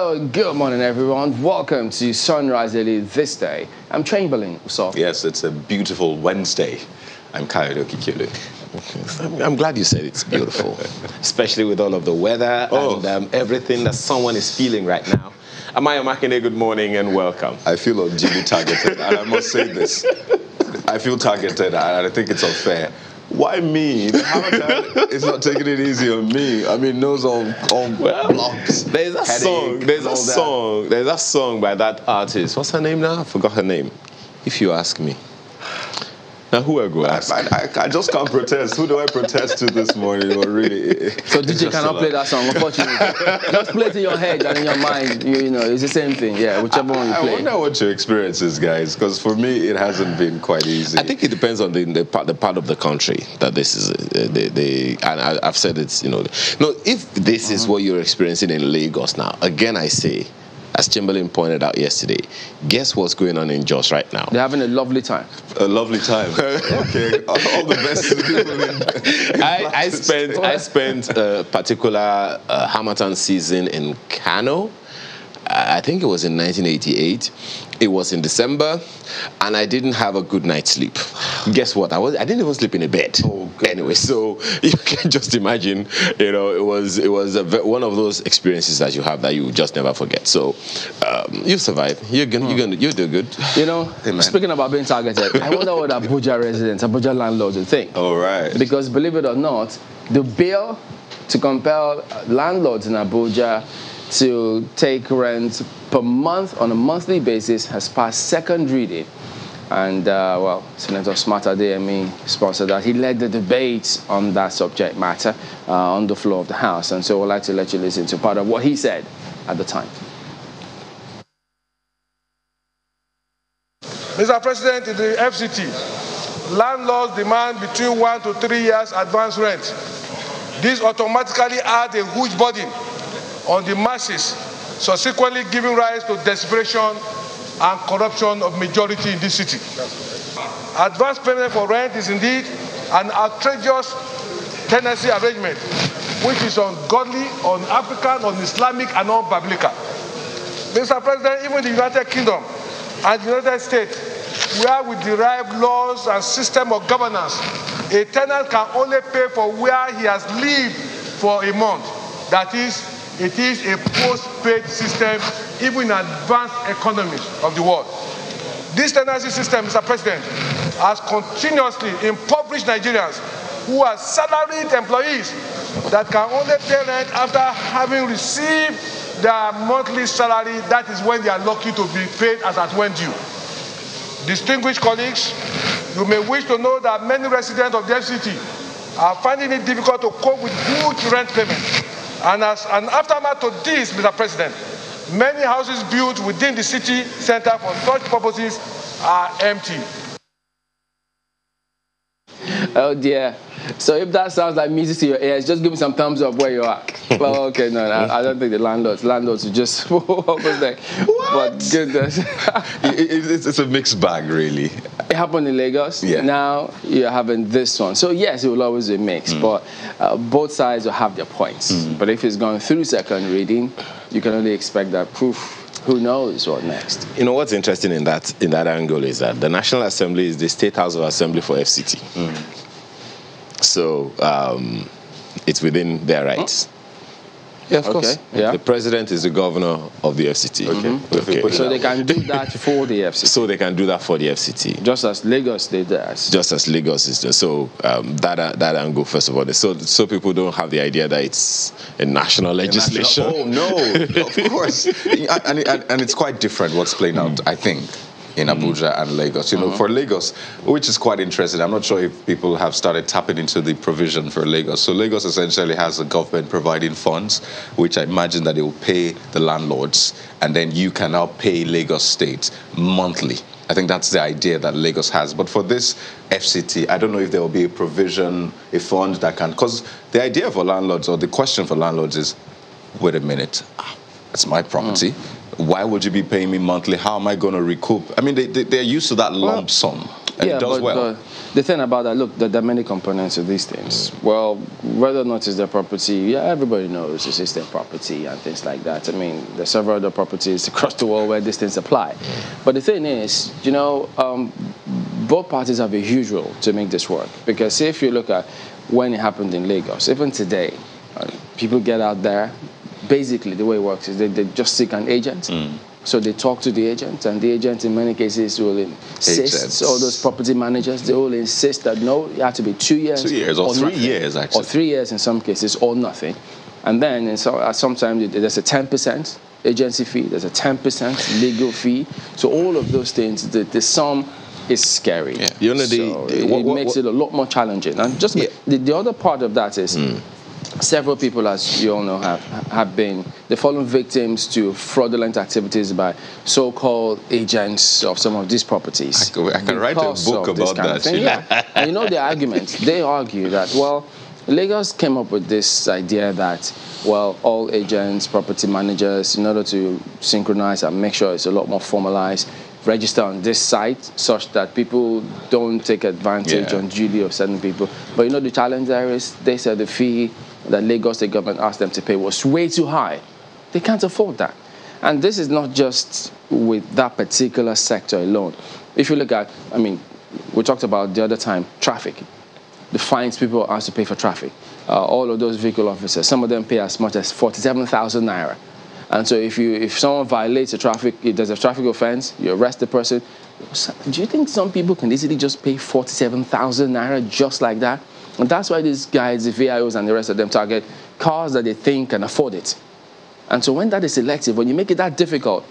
Hello, good morning, everyone. Welcome to Sunrise Daily this day. I'm Chamberlain. So yes, it's a beautiful Wednesday. I'm Kayode Okikele. I'm glad you said it's beautiful, especially with all of the weather and everything that someone is feeling right now. Amaya Makinde, good morning and welcome. I feel unduly targeted, and I must say this. I feel targeted, and I think it's unfair. Why me? The Hamilton is not taking it easy on me. I mean, nose on blocks. There's a song by that artist. What's her name now? I forgot her name. If you ask me. Now, who I go ask? I just can't protest. Who do I protest to this morning? Or really? So DJ cannot play that song, unfortunately. Just play it in your head and in your mind. You know, it's the same thing. Yeah, whichever one you play. I wonder what your experience is, guys, because for me, it hasn't been quite easy. I think it depends on the part of the country that this is. And I've said it's, no, if this is what you're experiencing in Lagos now, again, I say, as Chamberlain pointed out yesterday, guess what's going on in Jos right now? They're having a lovely time. A lovely time. Okay. All the best to the people in I spent a particular Hamilton season in Kano. I think it was in 1988. It was in December, and I didn't have a good night's sleep. Guess what? I didn't even sleep in a bed. Anyway, so you can just imagine. It was one of those experiences that you have that you just never forget. So you survive. You do good. Speaking about being targeted, I wonder what Abuja residents, Abuja landlords would think. All right. Because believe it or not, the bill to compel landlords in Abuja to take rent per month on a monthly basis has passed second reading. And, Senator Smarter DME sponsored that. He led the debate on that subject matter on the floor of the House. And so I'd like to let you listen to part of what he said at the time. Mr. President, in the FCT, landlords demand between 1 to 3 years advance rent. This automatically adds a huge burden on the masses, subsequently giving rise to desperation and corruption of majority in this city. Advance payment for rent is indeed an outrageous tenancy arrangement, which is ungodly, un-African, un-Islamic, and un-biblical. Mr. President, even the United Kingdom and the United States, where we derive laws and system of governance, a tenant can only pay for where he has lived for a month. That is, it is a post-paid system, even in advanced economies of the world. This tenancy system, Mr. President, has continuously impoverished Nigerians who are salaried employees that can only pay rent after having received their monthly salary. That is when they are lucky to be paid as at when due. Distinguished colleagues, you may wish to know that many residents of the FCT are finding it difficult to cope with huge rent payments. And as an aftermath to this, Mr. President, many houses built within the city center for such purposes are empty. Oh dear. So if that sounds like music to your ears, just give me some thumbs up where you are. Well, okay, no, I don't think the landlords are just what was that? But goodness. It's a mixed bag, really. It happened in Lagos. Yeah. Now you're having this one. So yes, it will always be mixed, but both sides will have their points. But if it's going through second reading, you can only expect that proof. Who knows what next? What's interesting in that angle is that the National Assembly is the State House of Assembly for FCT. So it's within their rights. Yeah, of course. Yeah. The president is the governor of the FCT. Okay. So they can do that for the FCT. So they can do that for the FCT. Just as Lagos did that. Just as Lagos is doing. So that angle, first of all, so people don't have the idea that it's a national legislation. Oh no, of course. And it's quite different what's playing out, I think, in Abuja and Lagos. For Lagos, which is quite interesting. I'm not sure if people have started tapping into the provision for Lagos. So Lagos essentially has the government providing funds, which I imagine that it will pay the landlords, and then you can now pay Lagos State monthly. I think that's the idea that Lagos has. But for this FCT, I don't know if there will be a provision, a fund that can, because the idea for landlords, or the question for landlords is, wait a minute, it's my property. Why would you be paying me monthly? How am I going to recoup? I mean, they're used to that lump sum. and it does well. But the thing about that, look, there are many components of these things. Well, whether or not it's their property, yeah, everybody knows it's their property and things like that. I mean, there's several other properties across the world where these things apply. But the thing is, you know, both parties have a huge role to make this work. Because if you look at when it happened in Lagos, even today, people get out there. Basically, the way it works is they just seek an agent. So they talk to the agent, and the agent in many cases will insist, all those property managers, they will insist that no, it has to be 2 years. 2 years or 3 nothing. years, actually. Or 3 years in some cases, or nothing. And then sometimes there's a 10% agency fee, there's a 10% legal fee. So all of those things, the sum is scary. Yeah. You know, it makes it a lot more challenging. And just the other part of that is several people, as you all know, have been the fallen victims to fraudulent activities by so-called agents of some of these properties. I can write a book about that. And you know the argument. They argue that, well, Lagos came up with this idea that, well, all agents, property managers, in order to synchronize and make sure it's a lot more formalized, register on this site such that people don't take advantage unduly of certain people. But you know the challenge there is, they said the fee that Lagos State government asked them to pay was way too high. They can't afford that. And this is not just with that particular sector alone. If you look at, I mean, we talked about the other time, traffic. The fines people are asked to pay for traffic. All of those vehicle officers, some of them pay as much as 47,000 naira. And so if someone violates if there's a traffic offense, you arrest the person. Do you think some people can easily just pay 47,000 naira just like that? And that's why these guys, the VIOs and the rest of them, target cars that they think can afford it. And so when that is selective, when you make it that difficult,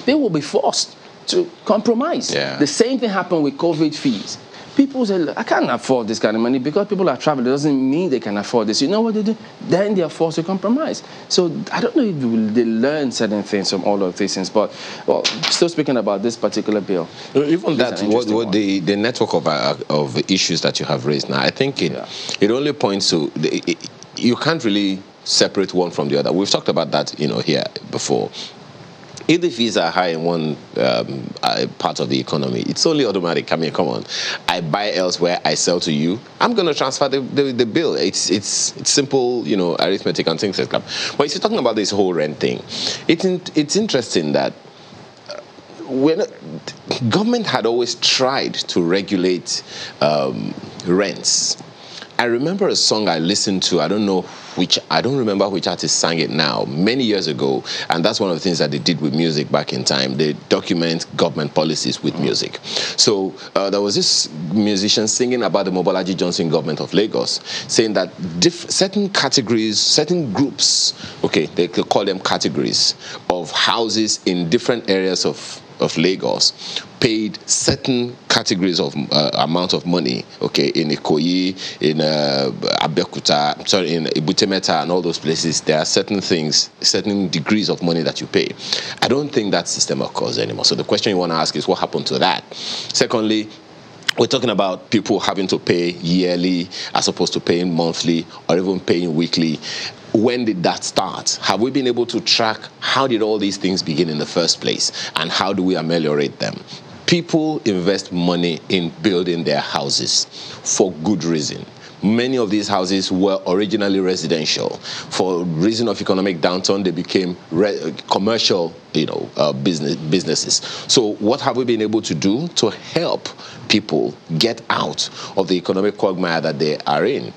they will be forced to compromise. Yeah. The same thing happened with COVID fees. People say, look, I can't afford this kind of money. Because people are traveling, it doesn't mean they can afford this. You know what they do? Then they are forced to compromise. So I don't know if they learn certain things from all of these things. But, well, still speaking about this particular bill. Even that, what the network of issues that you have raised now, I think it only points to, you can't really separate one from the other. We've talked about that, here before. If the fees are high in one part of the economy, it's only automatic. I mean, come on. I buy elsewhere, I sell to you. I'm going to transfer the bill. It's simple, arithmetic and things like that. But if you're talking about this whole rent thing, it's interesting that when government had always tried to regulate rents. I remember a song I listened to, I don't remember which artist sang it now, many years ago, and that's one of the things that they did with music back in time. They document government policies with music. So there was this musician singing about the Mobolaji Johnson government of Lagos, saying that certain categories, certain groups, they could call them categories, of houses in different areas of Lagos paid certain categories of amount of money, in Ikoyi, in Abeokuta, in Ibutemeta and all those places. There are certain things, certain degrees of money that you pay. I don't think that system occurs anymore. So the question you want to ask is, what happened to that? Secondly, we're talking about people having to pay yearly as opposed to paying monthly or even paying weekly. When did that start? Have we been able to track how did all these things begin in the first place, and how do we ameliorate them? People invest money in building their houses for good reason. Many of these houses were originally residential. For reason of economic downturn, they became commercial, businesses. So what have we been able to do to help people get out of the economic quagmire that they are in?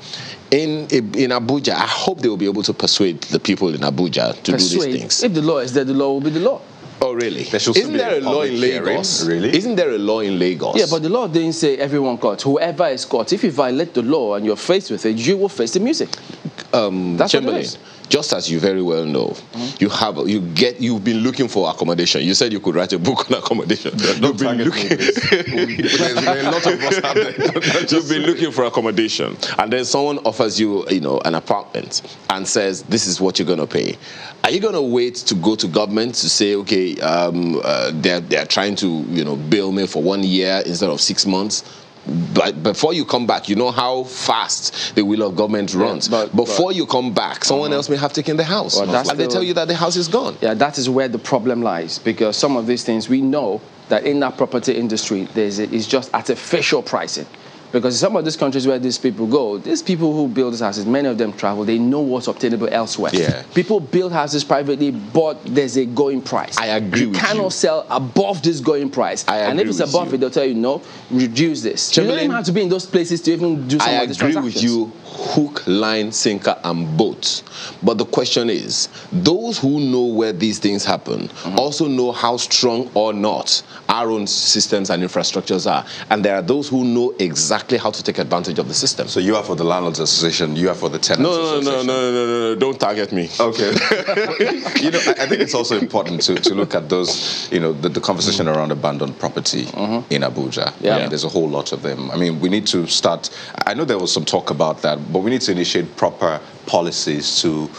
In Abuja, I hope they will be able to persuade the people in Abuja to do these things. If the law is there, the law will be the law. Oh, really? Isn't there a law in Lagos? Really? Isn't there a law in Lagos? Yeah, but the law didn't say everyone caught. Whoever is caught, if you violate the law and you're faced with it, you will face the music. That's Chamberlain, what it is. just as you very well know, you've been looking for accommodation. You said you could write a book on accommodation. You've been looking. There's a lot of us out there. You've been looking for accommodation, and then someone offers you, an apartment and says, "This is what you're going to pay." Are you going to wait to go to government to say, okay, they're trying to, bill me for 1 year instead of 6 months? But before you come back, you know how fast the wheel of government runs. Yeah, before you come back, someone else may have taken the house. And they tell you that the house is gone. Yeah, that is where the problem lies. Because some of these things we know that in that property industry, it's just artificial pricing. Because in some of these countries where these people go, these people who build these houses, many of them travel, they know what's obtainable elsewhere. Yeah. People build houses privately, but there's a going price. I agree with you. You cannot sell above this going price. And if it's above it, they'll tell you, no, reduce this. You don't even have to be in those places to even do some of these transactions. I agree with you, hook, line, sinker, and boat. But the question is, those who know where these things happen also know how strong or not our own systems and infrastructures are. And there are those who know exactly how to take advantage of the system. So you are for the Landlords Association, you are for the Tenants Association. No, don't target me. Okay. I think it's also important to look at those, the conversation around abandoned property in Abuja. Yeah. I mean, there's a whole lot of them. I mean, we need to start, I know there was some talk about that, but we need to initiate proper policies to,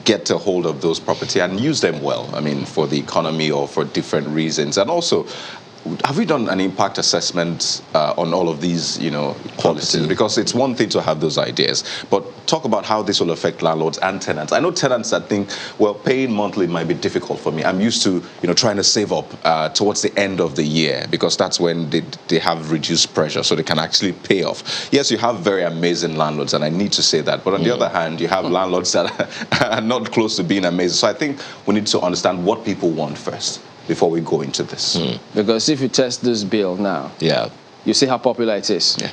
get a hold of those property and use them well. I mean, for the economy or for different reasons. And also, have we done an impact assessment on all of these, policies? Because it's one thing to have those ideas, but talk about how this will affect landlords and tenants. I know tenants that think, well, paying monthly might be difficult for me. I'm used to, trying to save up towards the end of the year because that's when they have reduced pressure, so they can actually pay off. Yes, you have very amazing landlords, and I need to say that. But on the other hand, you have landlords that are not close to being amazing. So I think we need to understand what people want first before we go into this. Because if you test this bill now, you see how popular it is. Yeah.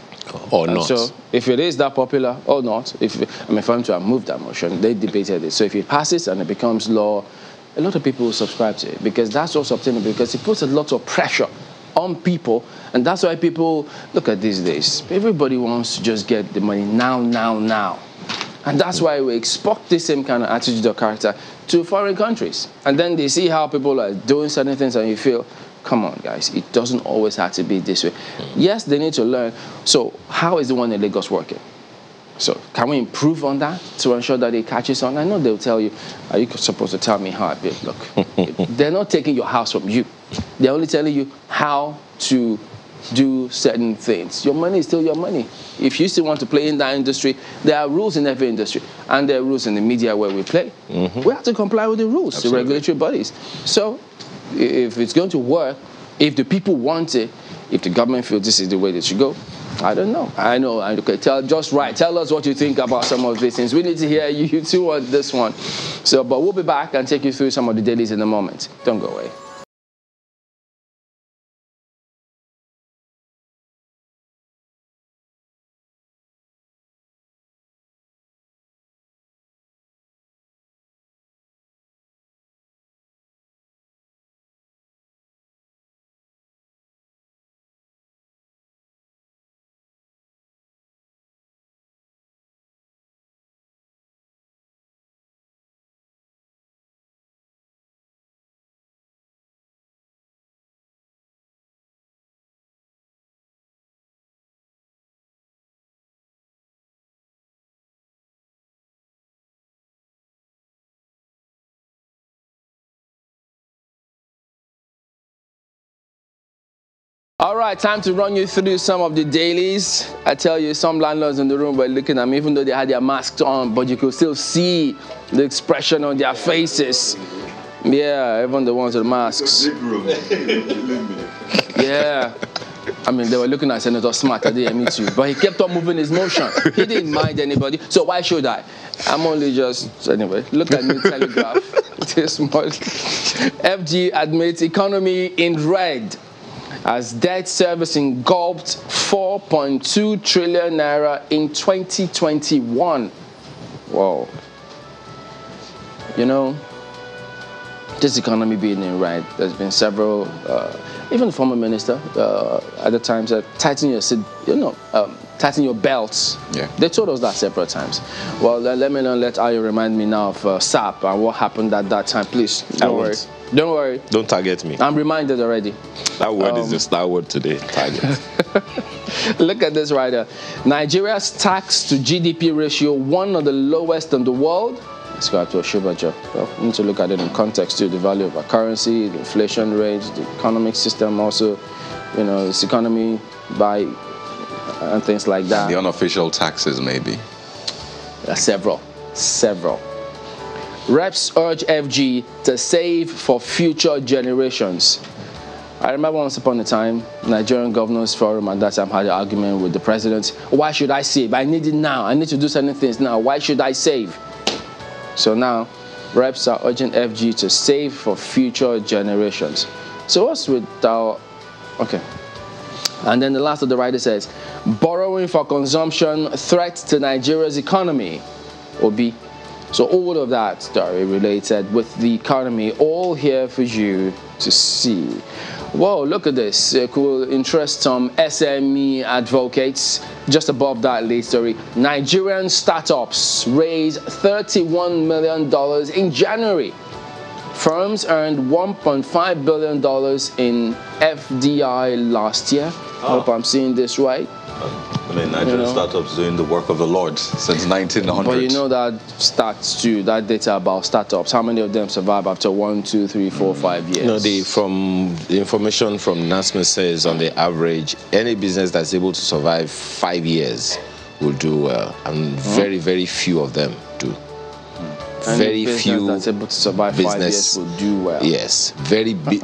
Or not. So if it is that popular or not, for him to have moved that motion, they debated it. So if it passes and it becomes law, a lot of people will subscribe to it because that's also obtainable, because it puts a lot of pressure on people. And that's why people, look at these days, everybody wants to just get the money now. And that's why we export this same kind of attitude or character to foreign countries. And then they see how people are doing certain things and you feel, come on, guys, it doesn't always have to be this way. Yes, they need to learn. So how is the one in Lagos working? So can we improve on that to ensure that it catches on? I know they'll tell you, are you supposed to tell me how I build? Look, they're not taking your house from you. They're only telling you how to do certain things. Your money is still your money. If you still want to play in that industry, there are rules in every industry, and there are rules in the media where we play. We have to comply with the rules, the regulatory bodies. So if it's going to work, if the people want it, if the government feels this is the way they should go, I don't know. I know. Okay, tell us what you think about some of these things. We need to hear you too on this one. So, but we'll be back and take you through some of the dailies in a moment. Don't go away. All right, time to run you through some of the dailies. I tell you, some landlords in the room were looking at me, even though they had their masks on, but you could still see the expression on their faces. Yeah, even the ones with masks. Yeah. I mean, they were looking at Senator Smart, I didn't meet you, but he kept on moving his motion. He didn't mind anybody, so why should I? I'm only just, anyway, look at New Telegraph. This morning. FG admits economy in red as debt service engulfed 4.2 trillion naira in 2021. Whoa. You know, this economy being in red, there's been several, even the former minister, at the times, tighten your belts. Yeah. They told us that several times. Well, let me not let Ayo remind me now of SAP and what happened at that time. Please, don't worry. Don't worry. Don't target me. I'm reminded already. That word is just that word today. Target. Look at this right here. Nigeria's tax to GDP ratio, one of the lowest in the world. Let's go to Oshubajo. Well, we need to look at it in context too. The value of our currency, the inflation rates, the economic system also, its economy and things like that. The unofficial taxes maybe. Several. Reps urge FG to save for future generations. I remember once upon a time, Nigerian Governors Forum at that time had an argument with the president. Why should I save? I need it now. I need to do certain things now. Why should I save? So now, reps are urging FG to save for future generations. So what's with our... Okay. And then the last of the writer says, borrowing for consumption, threat to Nigeria's economy. Obi. So all of that story related with the economy, all here for you to see. Whoa, look at this. It could interest some SME advocates. Just above that lead story, Nigerian startups raised $31 million in January. Firms earned $1.5 billion in FDI last year. Hope I'm seeing this right. I mean, Nigerian startups doing the work of the Lord since 1900. But you know that stats too, that data about startups, how many of them survive after 1, 2, 3, 4, 5 years? No, the information from NASMA says on the average, any business that's able to survive 5 years will do well, and very, very few of them do. Very few that's able to survive 5 years will do well. Yes,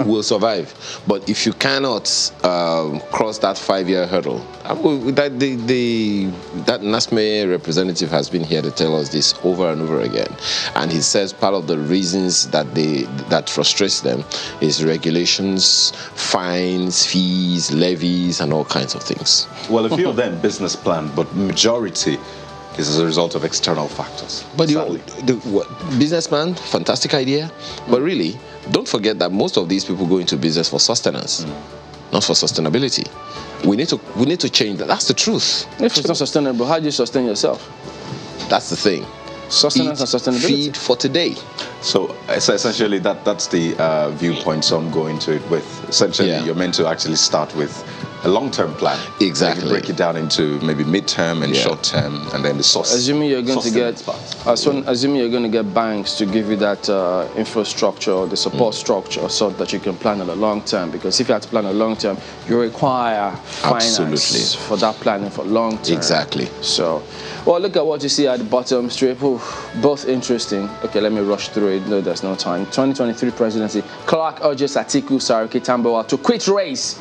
will survive. But if you cannot cross that 5-year hurdle, that NASME representative has been here to tell us this over and over again, and he says part of the reasons that frustrates them is regulations, fines, fees, levies, and all kinds of things. Well, a few of them business plan, but majority is as a result of external factors. But businessman, fantastic idea. But really, don't forget that most of these people go into business for sustenance, not for sustainability. We need to change that. That's the truth. If it's not sustainable, how do you sustain yourself? That's the thing. Sustenance and sustainability. Feed for today. So essentially, that's the viewpoint. So I'm going to it with. Essentially, you're meant to actually start with a long-term plan. Exactly. Break it down into maybe mid-term and short-term, and then the source. Assuming you're going to get banks to give you that infrastructure, the support structure, so that you can plan on the long term. Because if you have to plan on the long term, you require finance for that planning for long term. Exactly. So, well, look at what you see at the bottom strip. Both interesting. Okay, let me rush through it. No, there's no time. 2023 presidency. Clark urges Atiku Saraki Tambawa to quit race.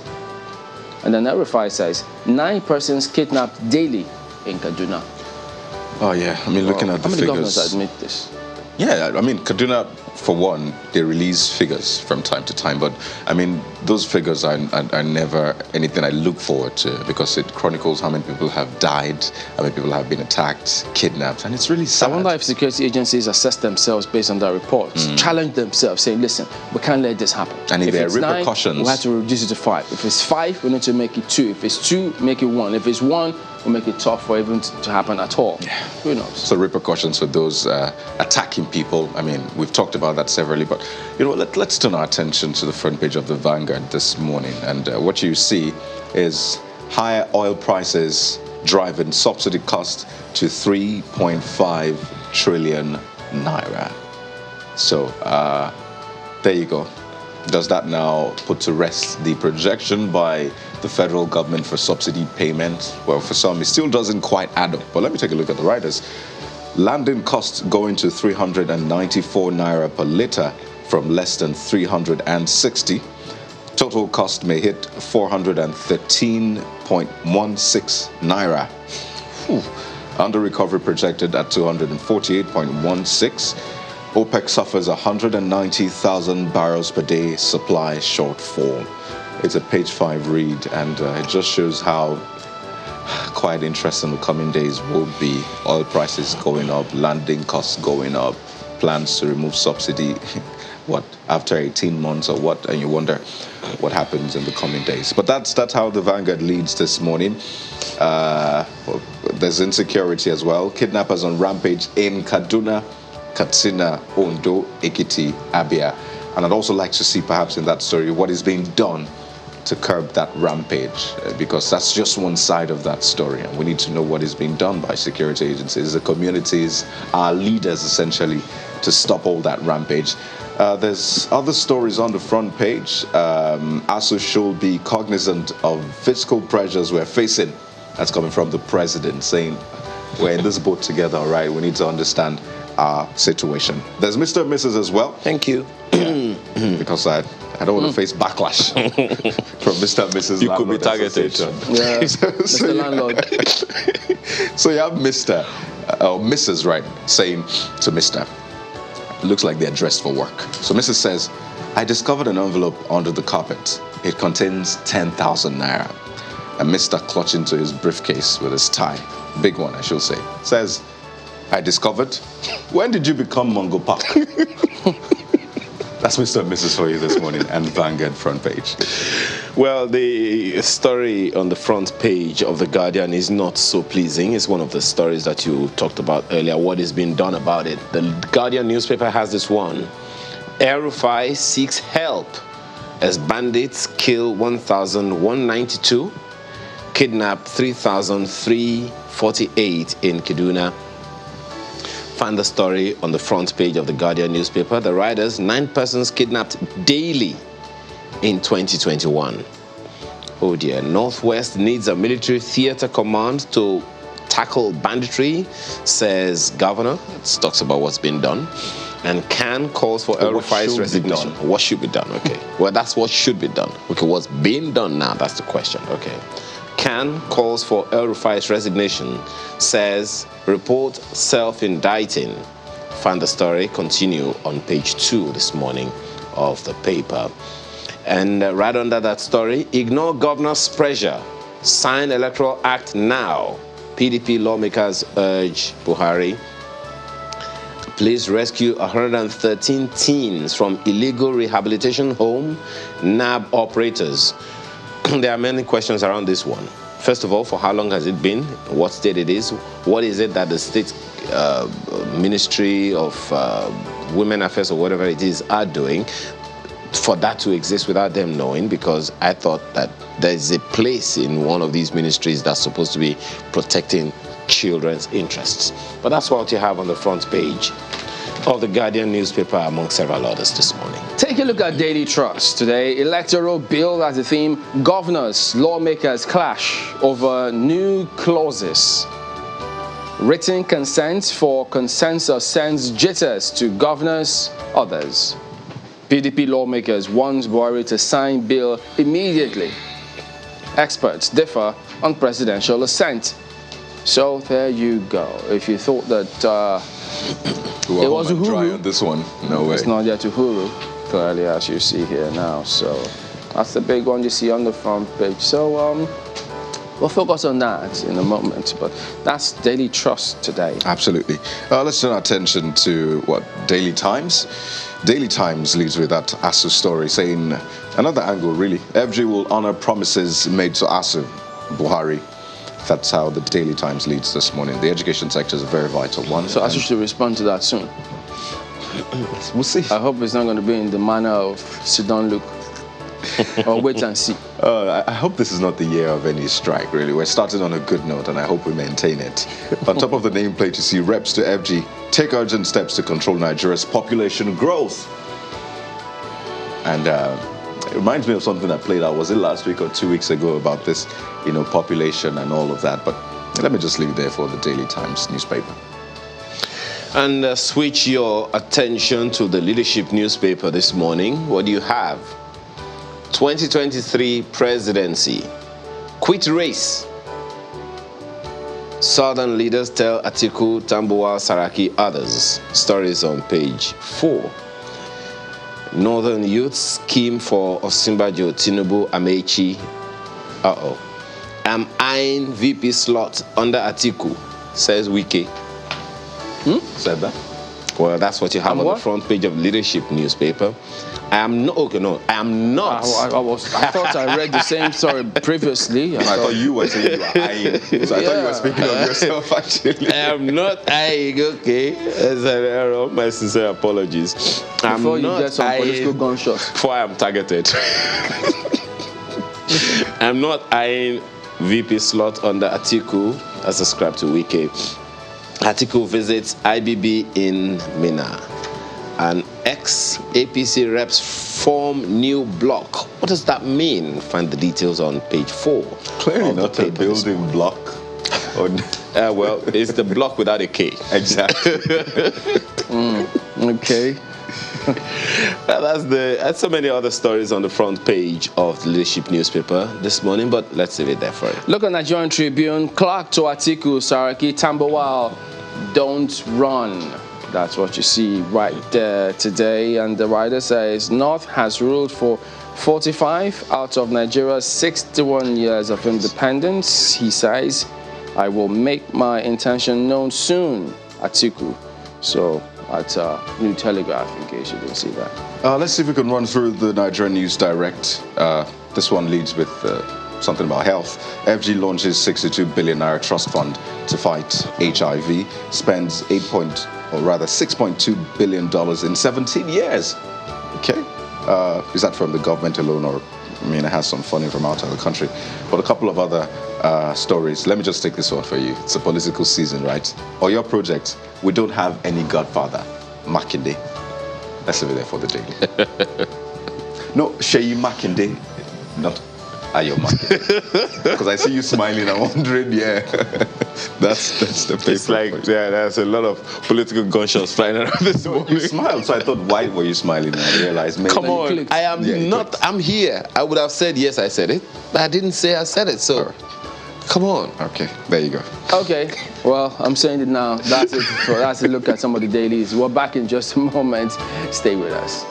And then Verify says 9 persons kidnapped daily in Kaduna. Oh yeah, I mean, looking at the figures. How many governors admit this? Yeah, I mean, Kaduna, for one, they release figures from time to time, but I mean, those figures are never anything I look forward to, because it chronicles how many people have died, how many people have been attacked, kidnapped, and it's really sad. I wonder if security agencies assess themselves based on that report, challenge themselves, saying, listen, we can't let this happen. And if there are it's repercussions, 9, we have to reduce it to 5. If it's 5, we need to make it 2. If it's 2, make it 1. If it's 1, we'll make it tough for even to happen at all. Yeah. Who knows? So repercussions for those attacking people. I mean, we've talked about that severally, but let's turn our attention to the front page of the Vanguard this morning, and what you see is higher oil prices driving subsidy cost to 3.5 trillion naira. So there you go. Does that now put to rest the projection by the federal government for subsidy payment? Well, for some, it still doesn't quite add up. But let me take a look at the writers. Landing costs going to 394 naira per litre from less than 360. Total cost may hit 413.16 naira. Under recovery projected at 248.16. OPEC suffers 190,000 barrels per day supply shortfall. It's a page 5 read, and it just shows how quite interesting the coming days will be. Oil prices going up, landing costs going up, plans to remove subsidy, what, after 18 months or what, and you wonder what happens in the coming days. But that's how the Vanguard leads this morning. There's insecurity as well. Kidnappers on rampage in Kaduna, Katsina, Ondo, Ekiti, Abia. And I'd also like to see perhaps in that story what is being done to curb that rampage, because that's just one side of that story, and we need to know what is being done by security agencies, the communities, our leaders essentially, to stop all that rampage. There's other stories on the front page. ASU should be cognizant of fiscal pressures we're facing. That's coming from the president, saying We're in this boat together, all right? We need to understand our situation. There's Mr. and Mrs. as well. Thank you. Because I don't want to face backlash from Mr. and Mrs. You could be Landlord targeted. Association. Yeah, So Mr. you- Landlord. So you have Mr. Or Mrs. right saying to Mr. Looks like they're dressed for work. So Mrs. says, I discovered an envelope under the carpet. It contains 10,000 naira. And Mr. clutching to his briefcase with his tie, big one I should say, says, I discovered. When did you become Mongo Park? That's Mr. and Mrs. for you this morning and Vanguard front page. Well, the story on the front page of The Guardian is not so pleasing. It's one of the stories that you talked about earlier. What is being done about it? The Guardian newspaper has this one. El-Rufai seeks help as bandits kill 1,192, kidnap 3,348 in Kaduna. Find the story on the front page of the Guardian newspaper. The writers, 9 persons kidnapped daily in 2021. Oh dear. Northwest needs a military theater command to tackle banditry, says governor. It talks about what's been done. And CAN calls for El-Rufai's resignation. What should be done? Okay. Well, that's what should be done. Okay, what's being done now? That's the question. Okay. CAN calls for El-Rufai's resignation, says report self-indicting. Find the story, continue on page 2 this morning of the paper. And right under that story, ignore governor's pressure, sign Electoral Act now. PDP lawmakers urge Buhari. Please rescue 113 teens from illegal rehabilitation home, NAB operators. There are many questions around this one. First of all, for how long has it been? What state it is? What is it that the state Ministry of Women Affairs or whatever it is are doing for that to exist without them knowing? Because I thought that there's a place in one of these ministries that's supposed to be protecting children's interests. But that's what you have on the front page of the Guardian newspaper, among several others this morning. Take a look at Daily Trust today. Electoral bill as a theme. Governors, lawmakers clash over new clauses. Written consent for consensus sends jitters to governors, others. PDP lawmakers want Buhari to sign bill immediately. Experts differ on presidential assent. So there you go. If you thought that it was dry Uhuru, on this one. No way. it's not yet Uhuru, clearly, as you see here now. So that's the big one you see on the front page. So we'll focus on that in a moment. But that's Daily Trust today. Absolutely. Let's turn our attention to Daily Times. Daily Times leads with that ASU story, saying another angle really. FG will honor promises made to ASU, Buhari. That's how the Daily Times leads this morning. The education sector is a very vital one. So ASU should respond to that soon. We'll see. I hope it's not going to be in the manner of sit down, look, or wait and see. I hope this is not the year of any strike, really. We're starting on a good note, and I hope we maintain it. On top of the nameplate, you see reps to FG take urgent steps to control Nigeria's population growth. And it reminds me of something that played out, was it last week or 2 weeks ago, about this, population and all of that. But let me just leave it there for the Daily Times newspaper. And switch your attention to the leadership newspaper this morning. What do you have? 2023 presidency. Quit race. Southern leaders tell Atiku, Tambuwal, Saraki, others. Stories on page 4. Northern youth scheme for Osinbajo, Tinubu, Amechi. I'm eyeing VP slot under Atiku, says Wike. Said that? Well, that's what you have on the front page of leadership newspaper. I am not. Okay, no, I am not. I thought I read the same story previously. I thought you were saying you were eyeing. So I thought you were speaking of yourself, actually. I am not eyeing, okay? As an error, my sincere apologies. Before you get some political gunshots. Before I am targeted. I'm not eyeing VP slot under Atiku, as ascribed to Wike. Atiku visits IBB in Minna. And ex-APC reps form new bloc. What does that mean? Find the details on page 4. Clearly not a building block. Well, it's the block without a K. Exactly. Okay. That's so many other stories on the front page of the Leadership newspaper this morning, but let's leave it there for it. Look at Nigerian Tribune. Clark to Atiku, Saraki, Tambawal, don't run. That's what you see right there today. And the writer says, North has ruled for 45 out of Nigeria's 61 years of independence. He says, I will make my intention known soon, Atiku. So, at New Telegraph, in case you didn't see that. Let's see if we can run through the Nigerian News Direct. This one leads with something about health. FG launches 62 billion naira trust fund to fight HIV, spends $6.2 billion in 17 years. Okay. Is that from the government alone, or it has some funding from outside the country? But a couple of other stories. Let me just take this one for you. It's a political season, right? Or your project, we don't have any godfather. Makinde. Let's leave it there for the daily. No, Sheyi Makinde, not Ayo Makinde. Because I see you smiling, I'm wondering, yeah. that's the paper. It's like, there's a lot of political gunshots flying around this morning. You smiled, so I thought, why were you smiling? And I realized, maybe. Come on, I am not, I'm here. I would have said, yes, I said it, but I didn't say I said it, so come on. Okay, there you go. Okay, well, I'm saying it now. That's it. That's a look at some of the dailies. We're back in just a moment. Stay with us.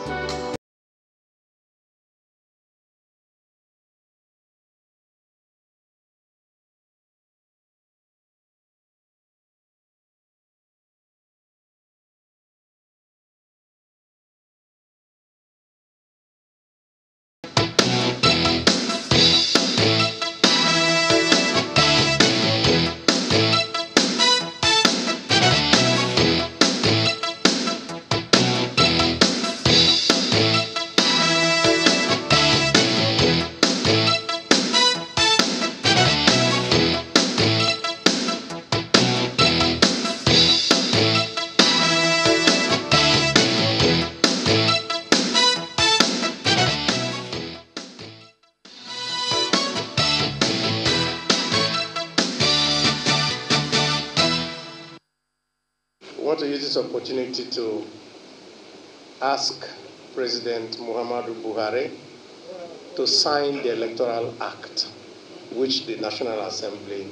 I want to use this opportunity to ask President Muhammadu Buhari to sign the Electoral Act, which the National Assembly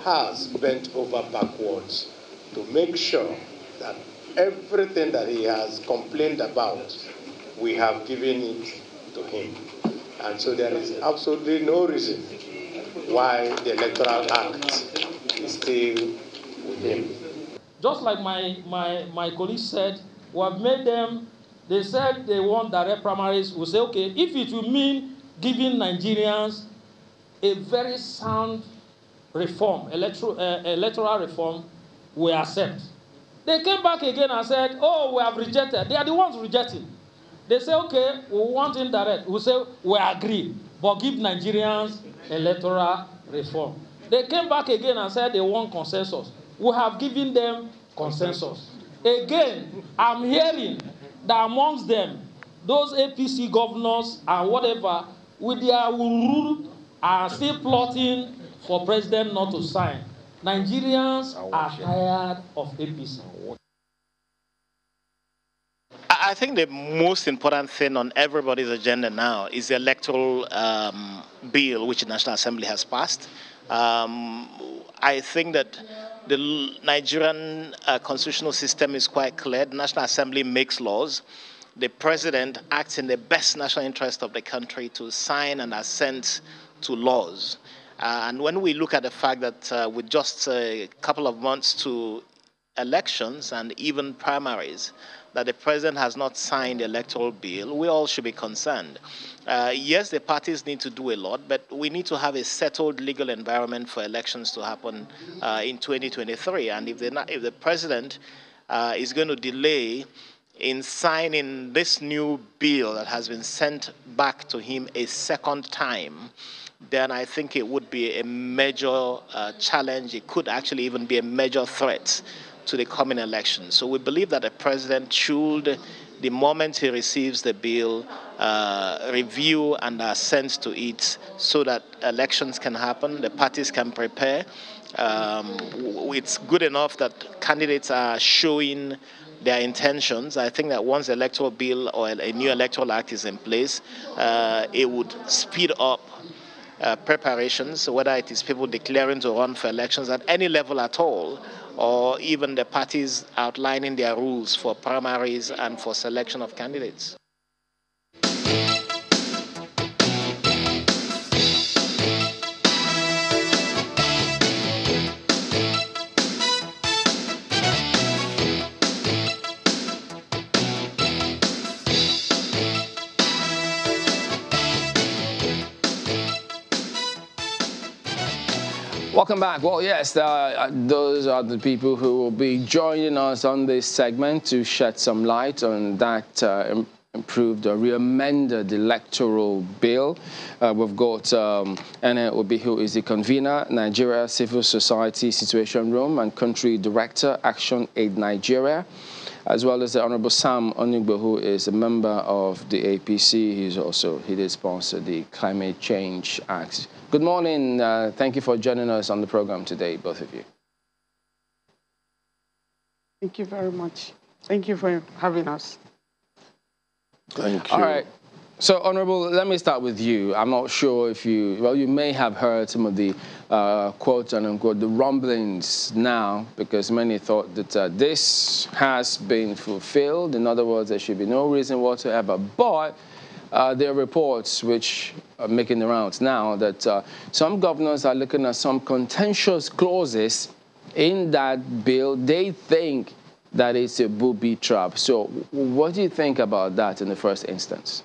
has bent over backwards to make sure that everything that he has complained about, we have given it to him. And so there is absolutely no reason why the Electoral Act is still with him. Just like my colleague said, we have made them, they said they want direct primaries. We say, okay, if it will mean giving Nigerians a very sound reform, electoral reform, we accept. They came back again and said, oh, we have rejected. They are the ones rejecting. They say, okay, we want indirect. We say, we agree, but give Nigerians electoral reform. They came back again and said they want consensus. We have given them consensus. Again, I'm hearing that amongst them, those APC governors and whatever, with their rule, are still plotting for president not to sign. Nigerians are tired of APC. I think the most important thing on everybody's agenda now is the electoral bill which the National Assembly has passed. I think that the Nigerian constitutional system is quite clear. The National Assembly makes laws. The president acts in the best national interest of the country to sign and assent to laws. And when we look at the fact that with just a couple of months to elections and even primaries, that the president has not signed the electoral bill, we all should be concerned. Yes, the parties need to do a lot, but we need to have a settled legal environment for elections to happen in 2023. And if the president is going to delay in signing this new bill that has been sent back to him a second time, then I think it would be a major challenge. It could actually even be a major threat to the coming election. So we believe that the president should the moment he receives the bill, review and assent to it so that elections can happen, the parties can prepare. It's good enough that candidates are showing their intentions. I think that once the electoral bill or a new electoral act is in place, it would speed up preparations, whether it is people declaring to run for elections at any level at all, or even the parties outlining their rules for primaries and for selection of candidates. Welcome back. Well, yes, those are the people who will be joining us on this segment to shed some light on that improved or re-amended electoral bill. We've got Ene Obi, who is the convener, Nigeria Civil Society Situation Room and Country Director, Action Aid Nigeria, as well as the Honorable Sam Onugbo, who is a member of the APC. He did sponsor the Climate Change Act. Good morning. Thank you for joining us on the program today, both of you. Thank you very much. Thank you for having us. Thank you. All right. So, Honorable, let me start with you. I'm not sure if you may have heard some of the quote and unquote, the rumblings now, because many thought that this has been fulfilled. In other words, there should be no reason whatsoever. But there are reports which are making the rounds now that some governors are looking at some contentious clauses in that bill. They think that it's a booby trap. So what do you think about that in the first instance?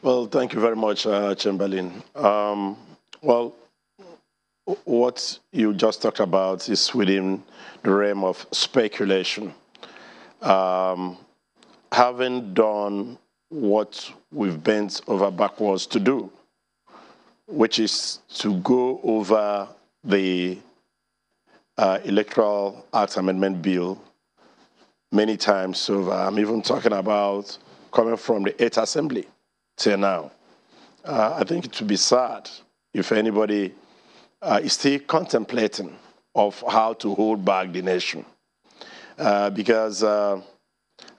Well, thank you very much, Chamberlain. Well, what you just talked about is within the realm of speculation. Having done what we've bent over backwards to do, which is to go over the Electoral Act Amendment Bill many times over. I'm even talking about coming from the 8th Assembly till now. I think it would be sad if anybody is still contemplating of how to hold back the nation. Because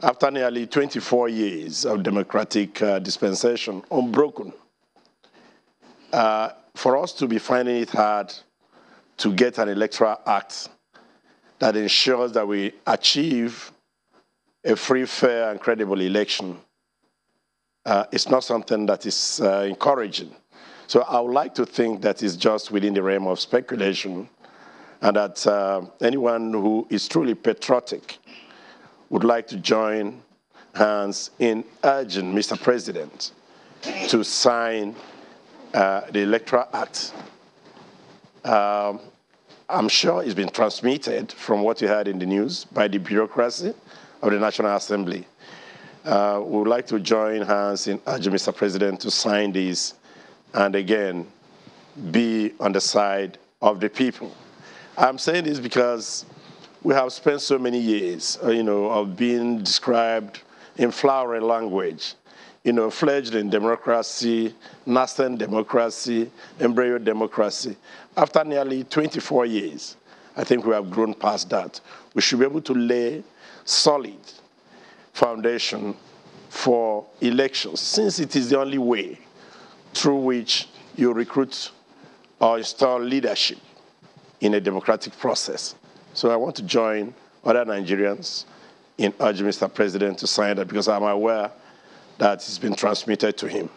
after nearly 24 years of democratic dispensation, unbroken, for us to be finding it hard to get an electoral act that ensures that we achieve a free, fair, and credible election, it's not something that is encouraging. So I would like to think that it's just within the realm of speculation, and that anyone who is truly patriotic would like to join hands in urging Mr. President to sign the Electoral Act. I'm sure it's been transmitted from what you heard in the news by the bureaucracy of the National Assembly. We would like to join hands in urging Mr. President to sign this and again be on the side of the people. I'm saying this because we have spent so many years, of being described in flowery language, fledgling democracy, nascent democracy, embryo democracy. After nearly 24 years, I think we have grown past that. We should be able to lay solid foundation for elections, since it is the only way through which you recruit or install leadership in a democratic process. So I want to join other Nigerians in urging Mr. President to sign that, because I'm aware that it's been transmitted to him.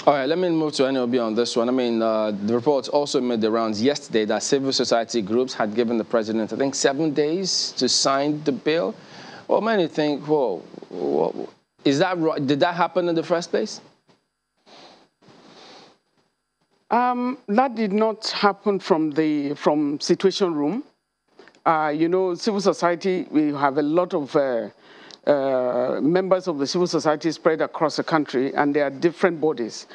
All right, let me move to NOB on this one. I mean, the reports also made the rounds yesterday that civil society groups had given the president, I think, 7 days to sign the bill. Well, many think, whoa, is that right? Did that happen in the first place? That did not happen from Situation Room. Civil society, we have a lot of members of the civil society spread across the country, and there are different bodies.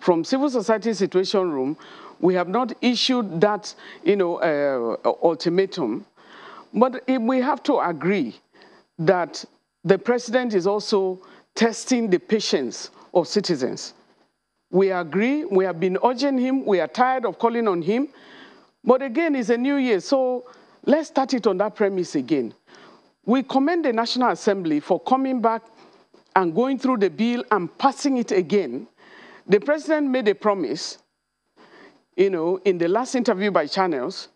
From Civil Society Situation Room, we have not issued that, ultimatum, but we have to agree that the president is also testing the patience of citizens. We agree, we have been urging him, we are tired of calling on him, but again, it's a new year, so let's start it on that premise again. We commend the National Assembly for coming back and going through the bill and passing it again. The president made a promise, in the last interview by channels,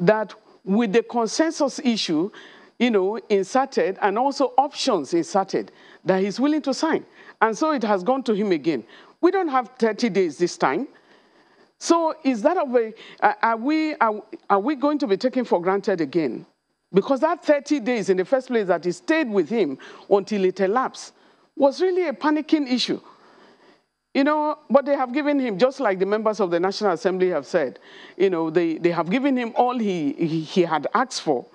that with the consensus issue, inserted and also options inserted, that he's willing to sign. And so it has gone to him again. We don't have 30 days this time. So is that are we going to be taken for granted again? Because that 30 days in the first place that he stayed with him until it elapsed was really a panicking issue. But they have given him, just like the members of the National Assembly have said, they have given him all he had asked for.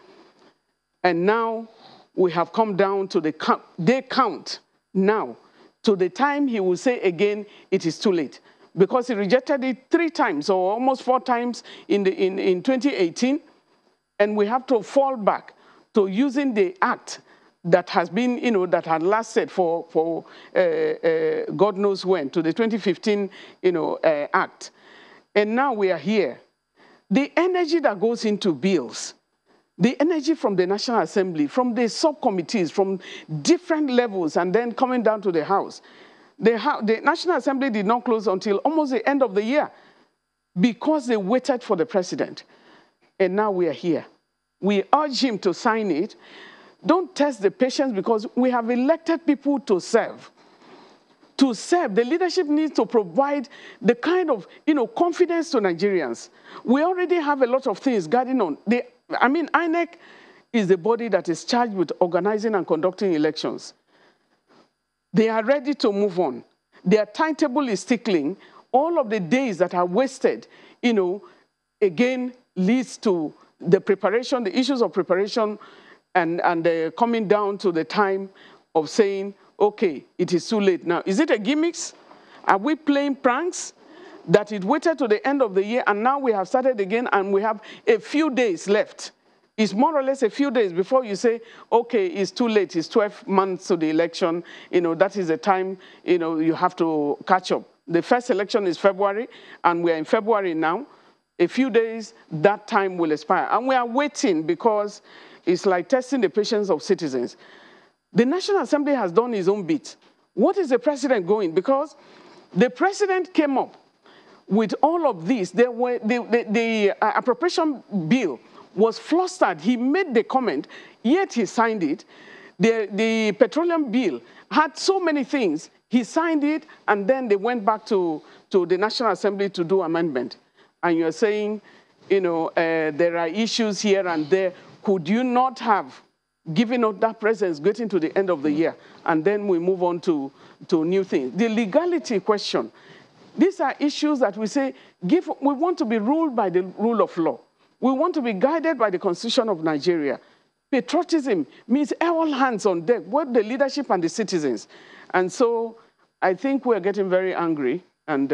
And now we have come down to the day count now, to the time he will say again, it is too late. Because he rejected it 3 times or almost 4 times in 2018. And we have to fall back to using the act that has been, that had lasted for God knows when, to the 2015, act. And now we are here. The energy that goes into bills, the energy from the National Assembly, from the subcommittees, from different levels, and then coming down to the House. The National Assembly did not close until almost the end of the year because they waited for the president. And now we are here. We urge him to sign it. Don't test the patience, because we have elected people to serve. To serve, the leadership needs to provide the kind of, confidence to Nigerians. We already have a lot of things guarding on. INEC is the body that is charged with organizing and conducting elections. They are ready to move on. Their timetable is tickling. All of the days that are wasted, again, leads to the preparation, the issues of preparation, and coming down to the time of saying, okay, it is too late now. Is it a gimmicks? Are we playing pranks? That it waited to the end of the year, and now we have started again, and we have a few days left. It's more or less a few days before you say, okay, it's too late, it's 12 months to the election, that is the time, you have to catch up. The first election is February, and we're in February now. A few days, that time will expire. And we are waiting because it's like testing the patience of citizens. The National Assembly has done its own bit. What is the president going? Because the president came up with all of this. The appropriation bill was flustered. He made the comment, yet he signed it. The petroleum bill had so many things. He signed it, and then they went back to the National Assembly to do amendment. And you're saying, there are issues here and there. Could you not have given up that presence getting to the end of the year? And then we move on to new things. The legality question. These are issues that we say, we want to be ruled by the rule of law. We want to be guided by the Constitution of Nigeria. Patriotism means all hands on deck, both the leadership and the citizens. And so I think we're getting very angry, and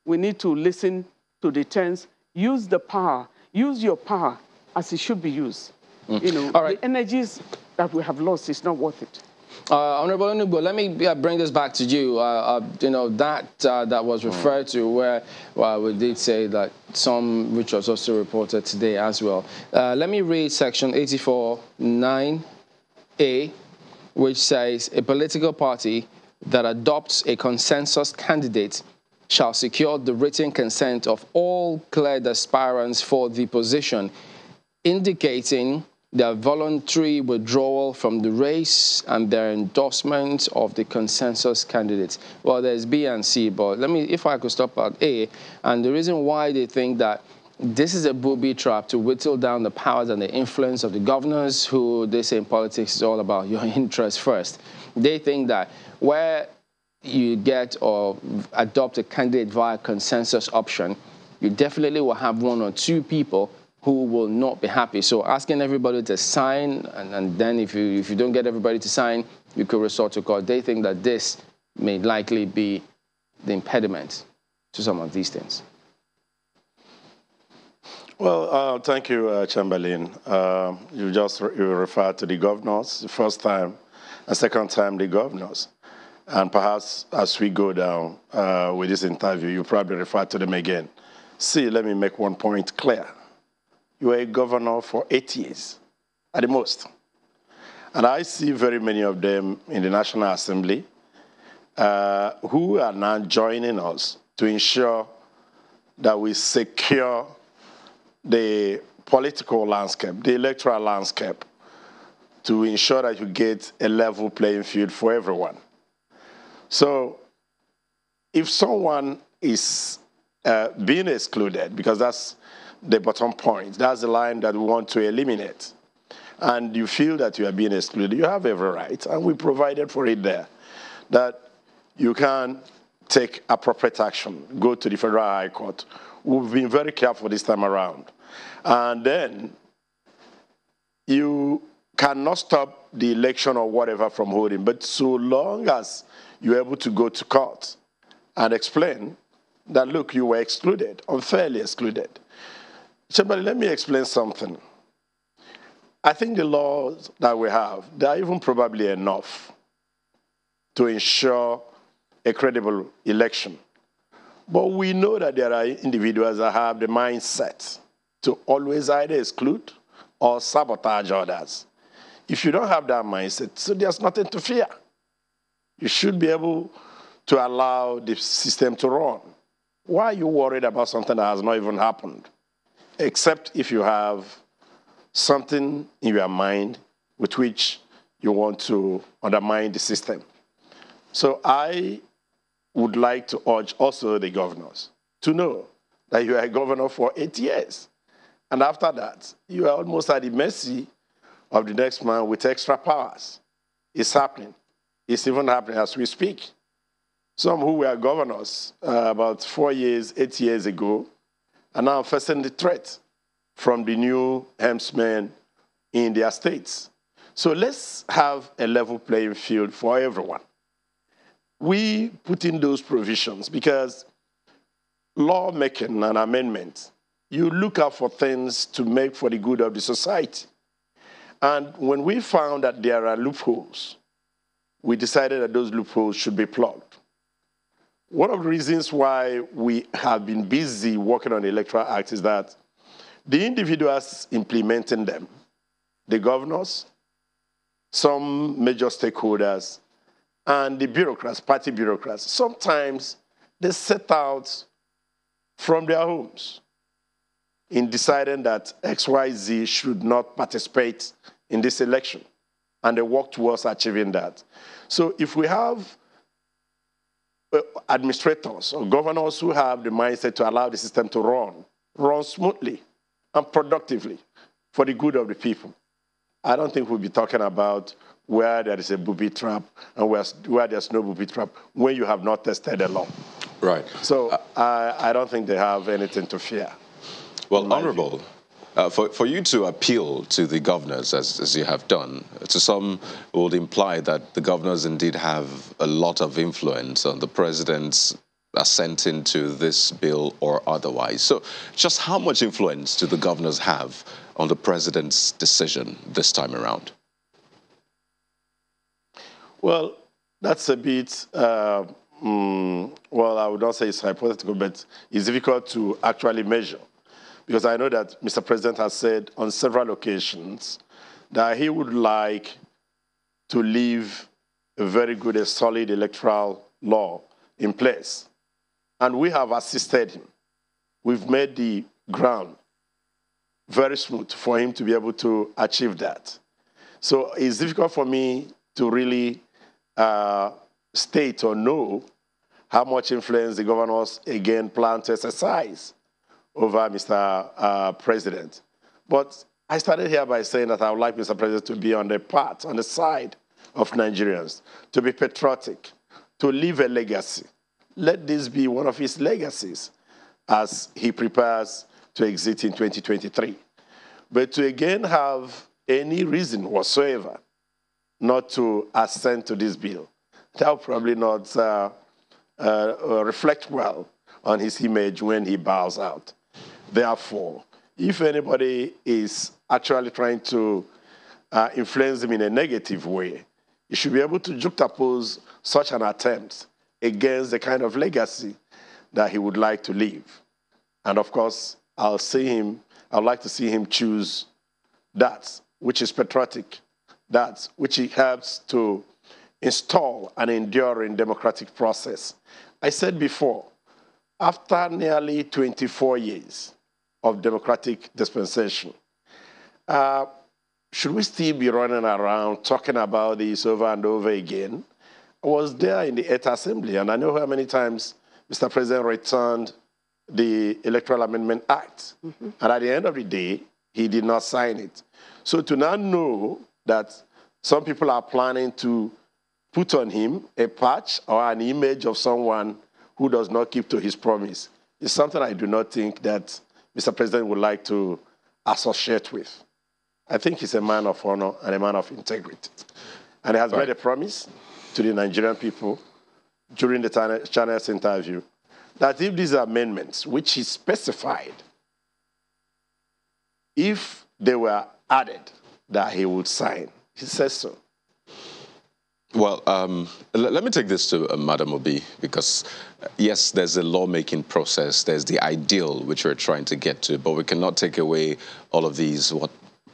we need to listen to the terms. Use the power. Use your power as it should be used. All right. The energies that we have lost is not worth it. Honorable Onugbo, let me bring this back to you. That was referred to where we did say that some, which was also reported today as well. Let me read section 84(9)(a), which says, a political party that adopts a consensus candidate shall secure the written consent of all cleared aspirants for the position, indicating their voluntary withdrawal from the race and their endorsement of the consensus candidates. Well, there's B and C, but if I could stop at A, and the reason why they think that this is a booby trap to whittle down the powers and the influence of the governors, who they say in politics is all about your interest first. They think that where you get or adopt a candidate via consensus option, you definitely will have 1 or 2 people who will not be happy. So asking everybody to sign, and then if you don't get everybody to sign, you could resort to court. They think that this may likely be the impediment to some of these things. Well, thank you, Chamberlain. You referred to the governors. The first time and second time the governors. And perhaps as we go down with this interview, you probably refer to them again. See, let me make one point clear. You were a governor for 8 years, at the most. And I see very many of them in the National Assembly who are now joining us to ensure that we secure the political landscape, the electoral landscape, to ensure that you get a level playing field for everyone. So if someone is being excluded, because that's the bottom point, that's the line that we want to eliminate, and you feel that you are being excluded, you have every right, and we provided for it there, that you can take appropriate action, go to the Federal High Court. We've been very careful this time around. And then you cannot stop the election or whatever from holding, but so long as you're able to go to court and explain that, look, you were excluded, unfairly excluded. Somebody, let me explain something. I think the laws that we have, they are even probably enough to ensure a credible election. But we know that there are individuals that have the mindset to always either exclude or sabotage others. If you don't have that mindset, so there's nothing to fear. You should be able to allow the system to run. Why are you worried about something that has not even happened? Except if you have something in your mind with which you want to undermine the system. So I would like to urge also the governors to know that you are a governor for 8 years. And after that, you are almost at the mercy of the next man with extra powers. It's happening. It's even happening as we speak. Some who were governors about 4 years, 8 years ago, are now facing the threat from the new helmsmen in their states. So let's have a level playing field for everyone. We put in those provisions because lawmaking and amendments, you look out for things to make for the good of the society. And when we found that there are loopholes, we decided that those loopholes should be plugged. One of the reasons why we have been busy working on the Electoral Act is that the individuals implementing them, the governors, some major stakeholders, and the bureaucrats, party bureaucrats, sometimes they set out from their homes in deciding that XYZ should not participate in this election, and they work towards achieving that. So if we have administrators or governors who have the mindset to allow the system to run smoothly and productively for the good of the people, I don't think we'll be talking about where there is a booby trap and where there's no booby trap when you have not tested the law. Right. So I don't think they have anything to fear. Well, Honorable, for you to appeal to the governors, as you have done, to some would imply that the governors indeed have a lot of influence on the president's assenting to this bill or otherwise. So just how much influence do the governors have on the president's decision this time around? Well, that's a bit, well, I would not say it's hypothetical, but it's difficult to actually measure. Because I know that Mr. President has said on several occasions that he would like to leave a very good, a solid electoral law in place. And we have assisted him. We've made the ground very smooth for him to be able to achieve that. So it's difficult for me to really state or know how much influence the governors, again, plan to exercise over Mr. President. But I started here by saying that I would like Mr. President to be on the side of Nigerians, to be patriotic, to leave a legacy. Let this be one of his legacies as he prepares to exit in 2023. But to again have any reason whatsoever not to assent to this bill, that will probably not reflect well on his image when he bows out. Therefore, if anybody is actually trying to influence him in a negative way, he should be able to juxtapose such an attempt against the kind of legacy that he would like to leave. And of course, I'd like to see him choose that which is patriotic, that which he helps to install an enduring democratic process. I said before, after nearly 24 years of democratic dispensation, should we still be running around talking about this over and over again? I was there in the 8th Assembly, and I know how many times Mr. President returned the Electoral Amendment Act. And at the end of the day, he did not sign it. So to now know that some people are planning to put on him a patch or an image of someone who does not keep to his promise is something I do not think that Mr. President would like to associate with. I think he's a man of honor and a man of integrity. And he has made a promise to the Nigerian people during the Channel's interview that if these amendments, which he specified, if they were added, that he would sign. He says so. Well, let me take this to Madam Obi, because yes, there's a lawmaking process, there's the ideal which we're trying to get to, but we cannot take away all of these, what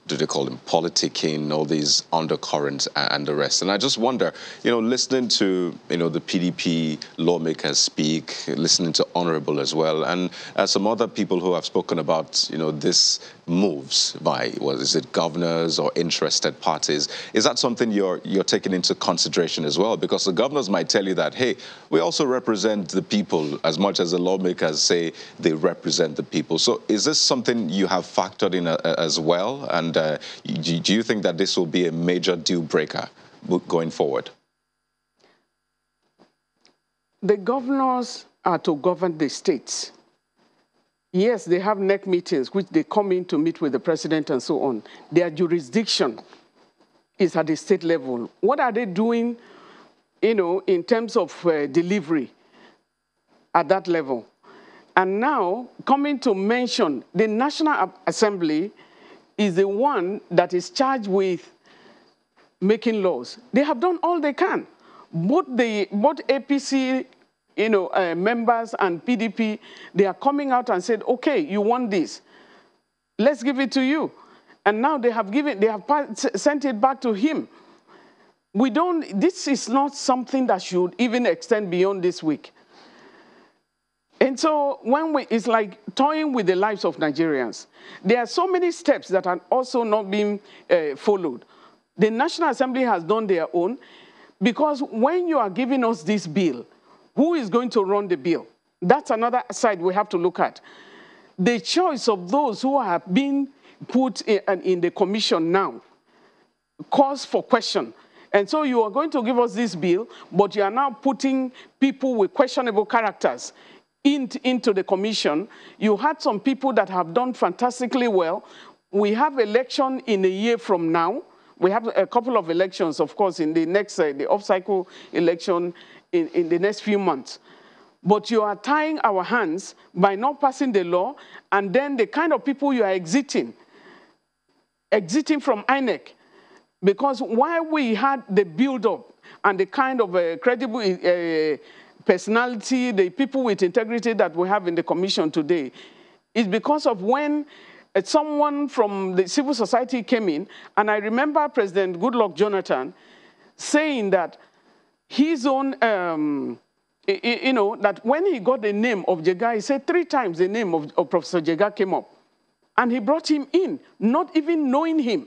do they call them, politicking, all these undercurrents and the rest. And I just wonder, listening to, the PDP lawmakers speak, listening to Honorable as well, and some other people who have spoken about, this moves by, is it governors or interested parties? Is that something you're taking into consideration as well? Because the governors might tell you that, hey, we also represent the people as much as the lawmakers say they represent the people. So is this something you have factored in as well? And do you think that this will be a major deal breaker going forward? The governors are to govern the states. Yes, they have NEC meetings, which they come in to meet with the president and so on. Their jurisdiction is at the state level. What are they doing, in terms of delivery at that level? And now, coming to mention, the National Assembly is the one that is charged with making laws. They have done all they can. Both APC members and PDP, they are coming out and said, okay, you want this, let's give it to you. And now they have sent it back to him. This is not something that should even extend beyond this week. And so it's like toying with the lives of Nigerians. There are so many steps that are also not being followed. The National Assembly has done their own, because when you are giving us this bill, who is going to run the bill? That's another side we have to look at. The choice of those who have been put in the commission now calls for question. And so you are going to give us this bill, but you are now putting people with questionable characters into the commission. You had some people that have done fantastically well. We have election in a year from now. We have a couple of elections, of course, in the next, the off-cycle election in the next few months. But you are tying our hands by not passing the law, and then the kind of people you are exiting from INEC. Because while we had the build-up and the kind of credible personality, the people with integrity that we have in the commission today, is because of when someone from the civil society came in, and I remember President Goodluck Jonathan saying that his own, that when he got the name of Jega, he said 3 times the name of Professor Jega came up. And he brought him in, not even knowing him.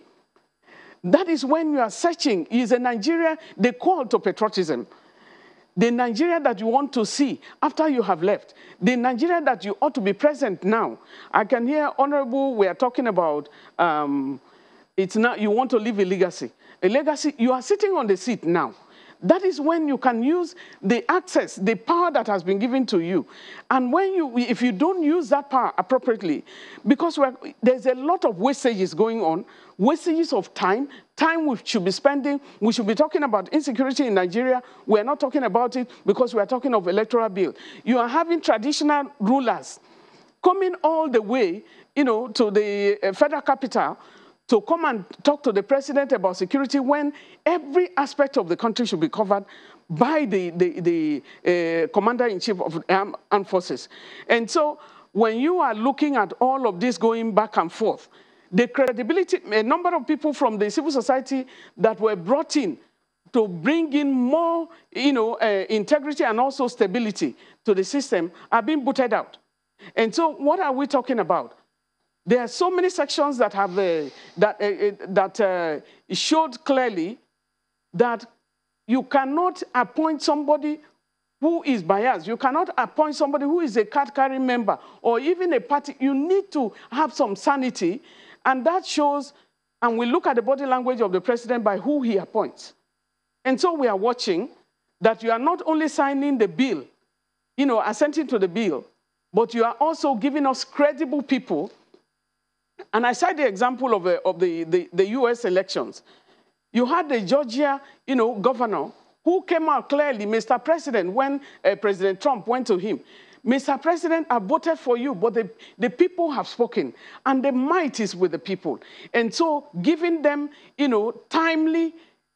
That is when you are searching. Is a Nigeria, they call to patriotism. The Nigeria that you want to see after you have left. The Nigeria that you ought to be present now. I can hear Honorable, we are talking about, it's not, you want to leave a legacy. A legacy, you are sitting on the seat now. That is when you can use the access, the power that has been given to you. And if you don't use that power appropriately, because there's a lot of wastages going on, wastages of time we should be spending, we should be talking about insecurity in Nigeria. We're not talking about it because we're talking of electoral bill. You are having traditional rulers coming all the way, to the federal capital to come and talk to the president about security when every aspect of the country should be covered by the commander-in-chief of armed forces. And so when you are looking at all of this going back and forth, the credibility, a number of people from the civil society that were brought in to bring in more, integrity and also stability to the system are being booted out. And so what are we talking about? There are so many sections that have showed clearly that you cannot appoint somebody who is biased. You cannot appoint somebody who is a card-carrying member or even a party. You need to have some sanity, and that shows, and we look at the body language of the president by who he appoints. And so we are watching that you are not only signing the bill, assenting to the bill, but you are also giving us credible people. And I cite the example of the US elections. You had the Georgia, governor who came out clearly, Mr. President, when President Trump went to him, Mr. President, I voted for you, but the people have spoken, and the might is with the people. And so giving them, timely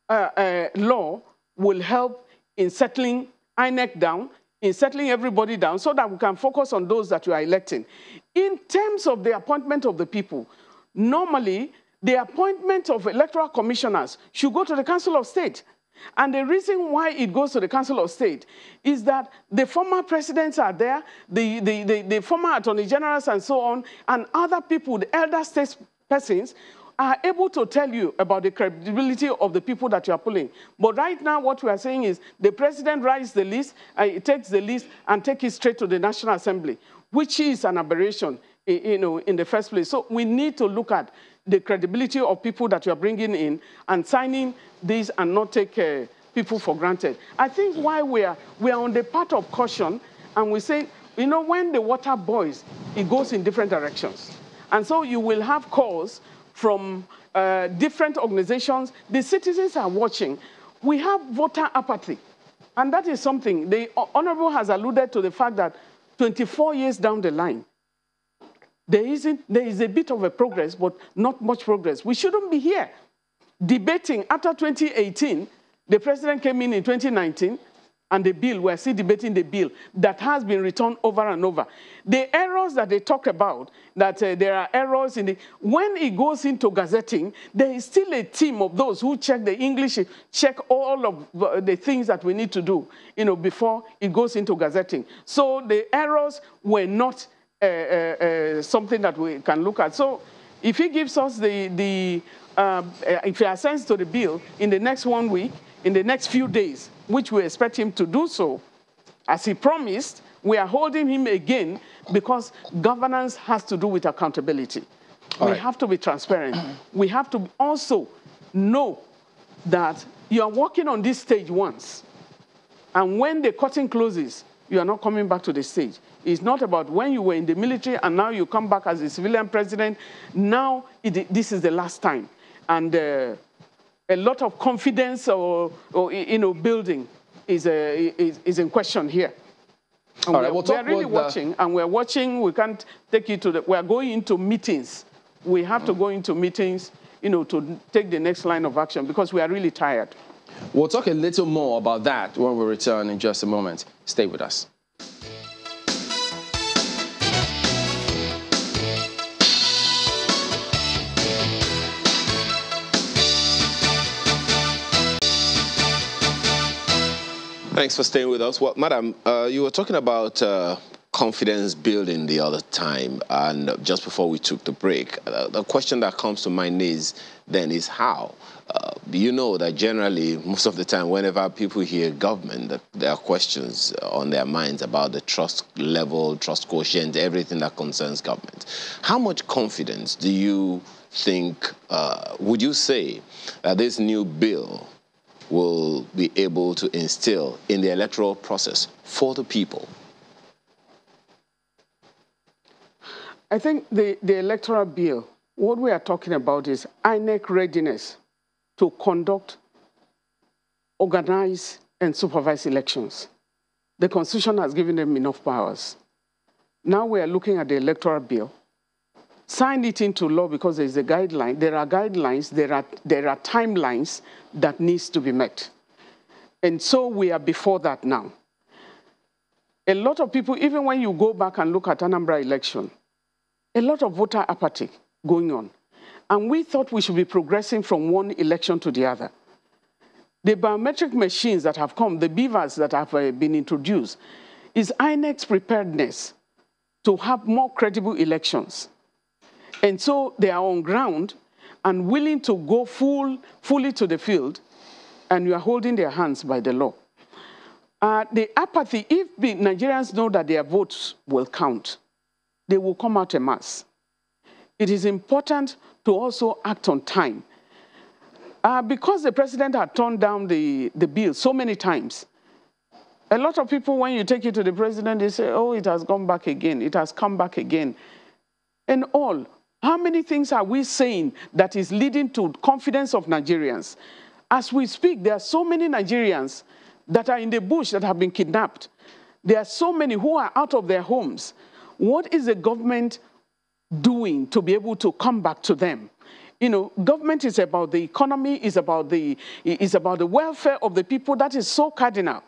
law will help in settling INEC down, in settling everybody down, so that we can focus on those that you are electing. In terms of the appointment of the people, normally, the appointment of electoral commissioners should go to the Council of State. And the reason why it goes to the Council of State is that the former presidents are there, the former attorney generals and so on, and other people, the elder state persons, are able to tell you about the credibility of the people that you are pulling. But right now, what we are saying is the president writes the list, takes the list, and takes it straight to the National Assembly, which is an aberration, in the first place. So we need to look at the credibility of people that you are bringing in and signing these and not take people for granted. I think why we are on the path of caution, and we say, when the water boils, it goes in different directions. And so you will have calls from different organizations. The citizens are watching. We have voter apathy. And that is something. The Honorable has alluded to the fact that 24 years down the line, there is a bit of a progress, but not much progress. We shouldn't be here debating. After 2018, the president came in 2019, and the bill, we're still debating the bill that has been returned over and over. The errors that they talk about, that there are errors in when it goes into gazetting, there is still a team of those who check the English, check all of the things that we need to do, before it goes into gazetting. So the errors were not something that we can look at. So if he gives us if he assents to the bill in the next 1 week, in the next few days, which we expect him to do so, as he promised, we are holding him again because governance has to do with accountability. We have to be transparent. We have to also know that you are working on this stage once, and when the curtain closes, you are not coming back to the stage. It's not about when you were in the military and now you come back as a civilian president. Now, this is the last time. And a lot of confidence or building is in question here. And we are really watching, and we're watching. We can't take it to we are going into meetings. We have to go into meetings, to take the next line of action because we are really tired. We'll talk a little more about that when we return in just a moment. Stay with us. Thanks for staying with us. Well, Madam, you were talking about confidence building the other time, and just before we took the break, the question that comes to mind is how? You know that generally, most of the time, whenever people hear government, that there are questions on their minds about the trust level, trust quotient, everything that concerns government. How much confidence do you think, would you say, that this new bill will be able to instill in the electoral process for the people? I think the electoral bill, what we are talking about is INEC readiness to conduct, organize, and supervise elections. The Constitution has given them enough powers. Now we are looking at the electoral bill, sign it into law because there's a guideline. There are guidelines, there are timelines that needs to be met. And so we are before that now. A lot of people, even when you go back and look at Anambra election, a lot of voter apathy going on. And we thought we should be progressing from one election to the other. The biometric machines that have come, the beavers that have been introduced, is INEC's preparedness to have more credible elections. And so they are on ground and willing to go fully to the field, and you are holding their hands by the law. The apathy, if the Nigerians know that their votes will count, they will come out en masse. It is important to also act on time. Because the president had turned down the bill so many times, a lot of people, when you take it to the president, they say, oh, it has gone back again. It has come back again. And all. How many things are we saying that is leading to confidence of Nigerians? As we speak, there are so many Nigerians that are in the bush that have been kidnapped. There are so many who are out of their homes. What is the government doing to be able to come back to them? You know, government is about the economy, is about the welfare of the people. That is so cardinal.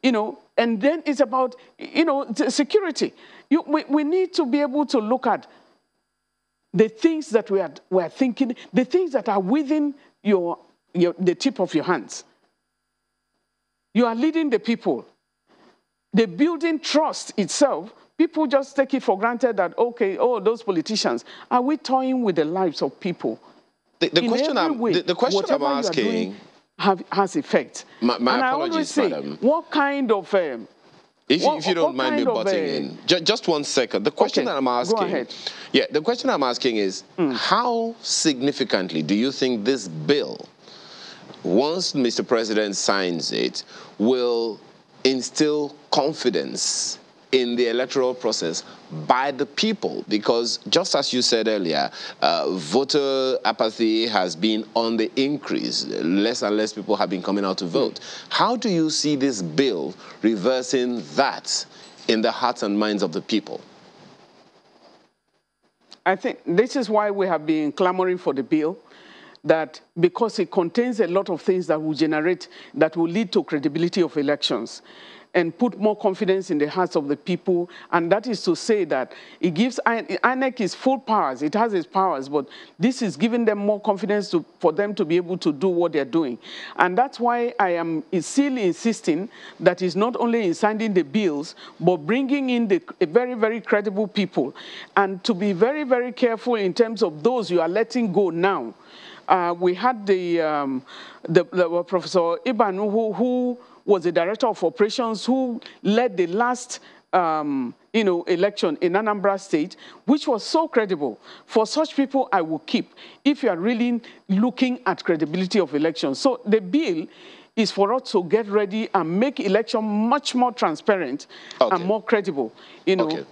You know, and then it's about, you know, security. We need to be able to look at the things that we are thinking, the things that are within the tip of your hands. You are leading the people. The building trust itself, people just take it for granted that, okay, oh, those politicians. Are we toying with the lives of people? The question I'm asking has effect. My and apologies, I always say, madam. What kind of... If you don't mind me butting in, just 1 second. The question that I'm asking, go ahead. Yeah, the question I'm asking is, how significantly do you think this bill, once Mr. President signs it, will instill confidence in the electoral process by the people? Because just as you said earlier, voter apathy has been on the increase. Less and less people have been coming out to vote. How do you see this bill reversing that in the hearts and minds of the people? I think this is why we have been clamoring for the bill, that because it contains a lot of things that will lead to credibility of elections and put more confidence in the hearts of the people. And that is to say that it gives INEC its full powers. It has its powers, but this is giving them more confidence for them to be able to do what they're doing. And that's why I am still insisting that it's not only in signing the bills, but bringing in a very, very credible people. And to be very, very careful in terms of those you are letting go now. We had the Professor Ibanu, who was the director of operations, who led the last election in Anambra State, which was so credible. For such people, I will keep, if you are really looking at credibility of elections. So the bill is for us to get ready and make election much more transparent and more credible,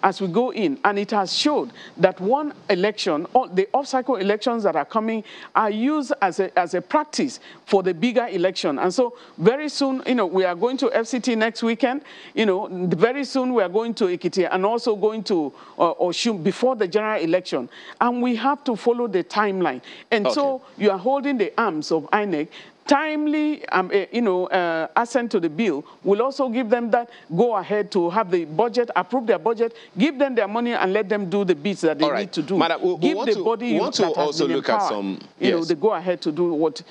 as we go in. And it has showed that one election, all the off-cycle elections that are coming, are used as a practice for the bigger election. And so very soon, we are going to FCT next weekend. Very soon we are going to Ekiti and also going to Oshun before the general election. And we have to follow the timeline. And so you are holding the arms of INEC. Timely, assent to the bill will also give them that go-ahead to have the budget, approve their budget, give them their money, and let them do the bits that they need to do. Madam, give the body that has been empowered, the go-ahead to do what.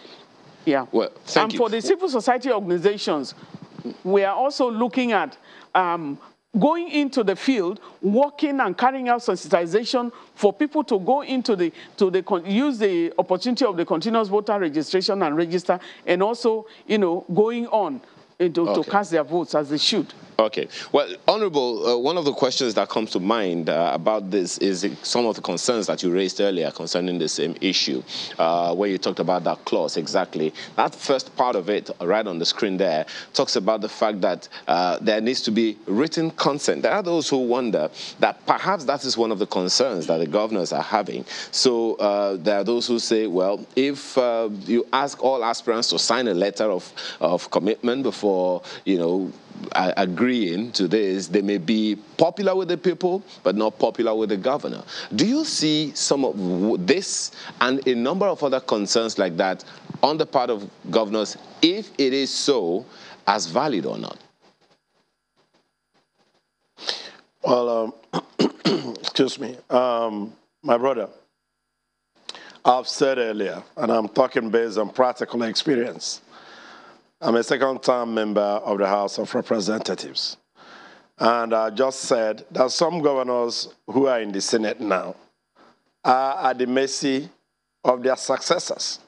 Yeah. Well, thank you. And for the civil society organizations, we are also looking at going into the field, working and carrying out sensitization for people to go into use the opportunity of the continuous voter registration and register, and also, going on to cast their votes as they should. Okay. Well, Honorable, one of the questions that comes to mind about this is some of the concerns that you raised earlier concerning the same issue, where you talked about that clause exactly. That first part of it, right on the screen there, talks about the fact that there needs to be written consent. There are those who wonder that perhaps that is one of the concerns that the governors are having. So there are those who say, well, if you ask all aspirants to sign a letter of commitment before, agreeing to this, they may be popular with the people, but not popular with the governor. Do you see some of this and a number of other concerns like that on the part of governors, if it is so, as valid or not? Well, excuse me, my brother, I've said earlier, and I'm talking based on practical experience, I'm a second-term member of the House of Representatives. And I just said that some governors who are in the Senate now are at the mercy of their successors.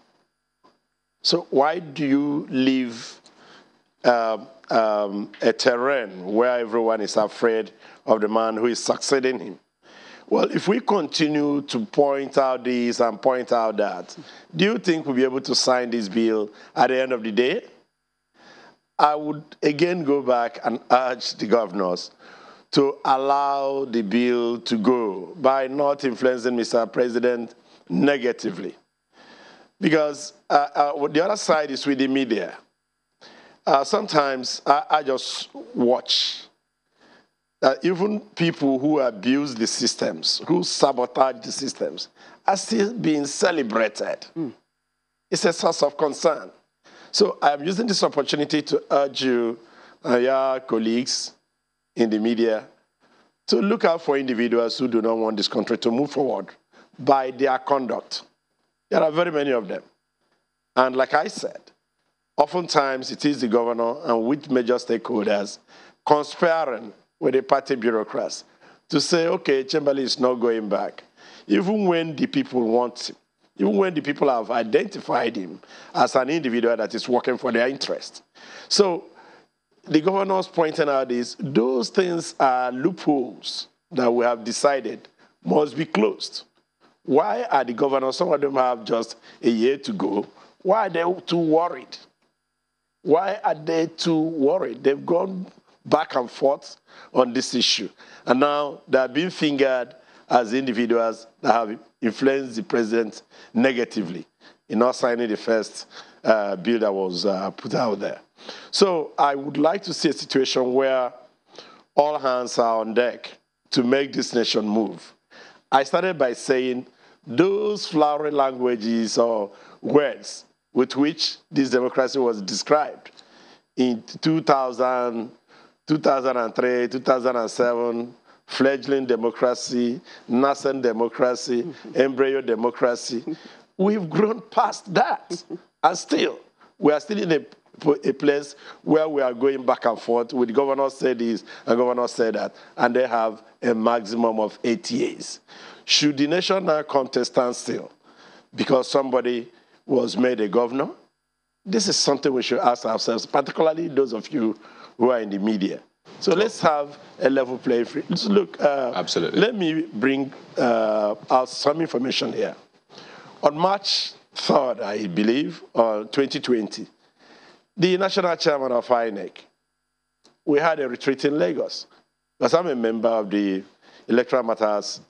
So why do you leave a terrain where everyone is afraid of the man who is succeeding him? Well, if we continue to point out this and point out that, do you think we'll be able to sign this bill at the end of the day? I would again go back and urge the governors to allow the bill to go by not influencing Mr. President negatively. Because the other side is with the media. Sometimes I just watch. Even people who abuse the systems, who sabotage the systems, are still being celebrated. It's a source of concern. So I'm using this opportunity to urge you, your colleagues in the media, to look out for individuals who do not want this country to move forward by their conduct. There are very many of them. And like I said, oftentimes it is the governor and with major stakeholders conspiring with the party bureaucrats to say, okay, Chamberlain is not going back, even when the people want him, even when the people have identified him as an individual that is working for their interest. So the governor's pointing out is those things are loopholes that we have decided must be closed. Why are the governors, some of them have just a year to go, why are they too worried? Why are they too worried? They've gone back and forth on this issue. And now they're being fingered as individuals that have influenced the president negatively in not signing the first bill that was put out there. So I would like to see a situation where all hands are on deck to make this nation move. I started by saying those flowery languages or words with which this democracy was described in 2000, 2003, 2007, fledgling democracy, nascent democracy, embryo democracy. We've grown past that. And still, we are still in a place where we are going back and forth with governor said this and governor said that, and they have a maximum of 8 years. Should the nation now come to stand still because somebody was made a governor? This is something we should ask ourselves, particularly those of you who are in the media. So let's have a level playing field. Let's look. Absolutely. Let me bring out some information here. On March 3rd, I believe, 2020, the national chairman of INEC, we had a retreat in Lagos, because I'm a member of the Electoral Matters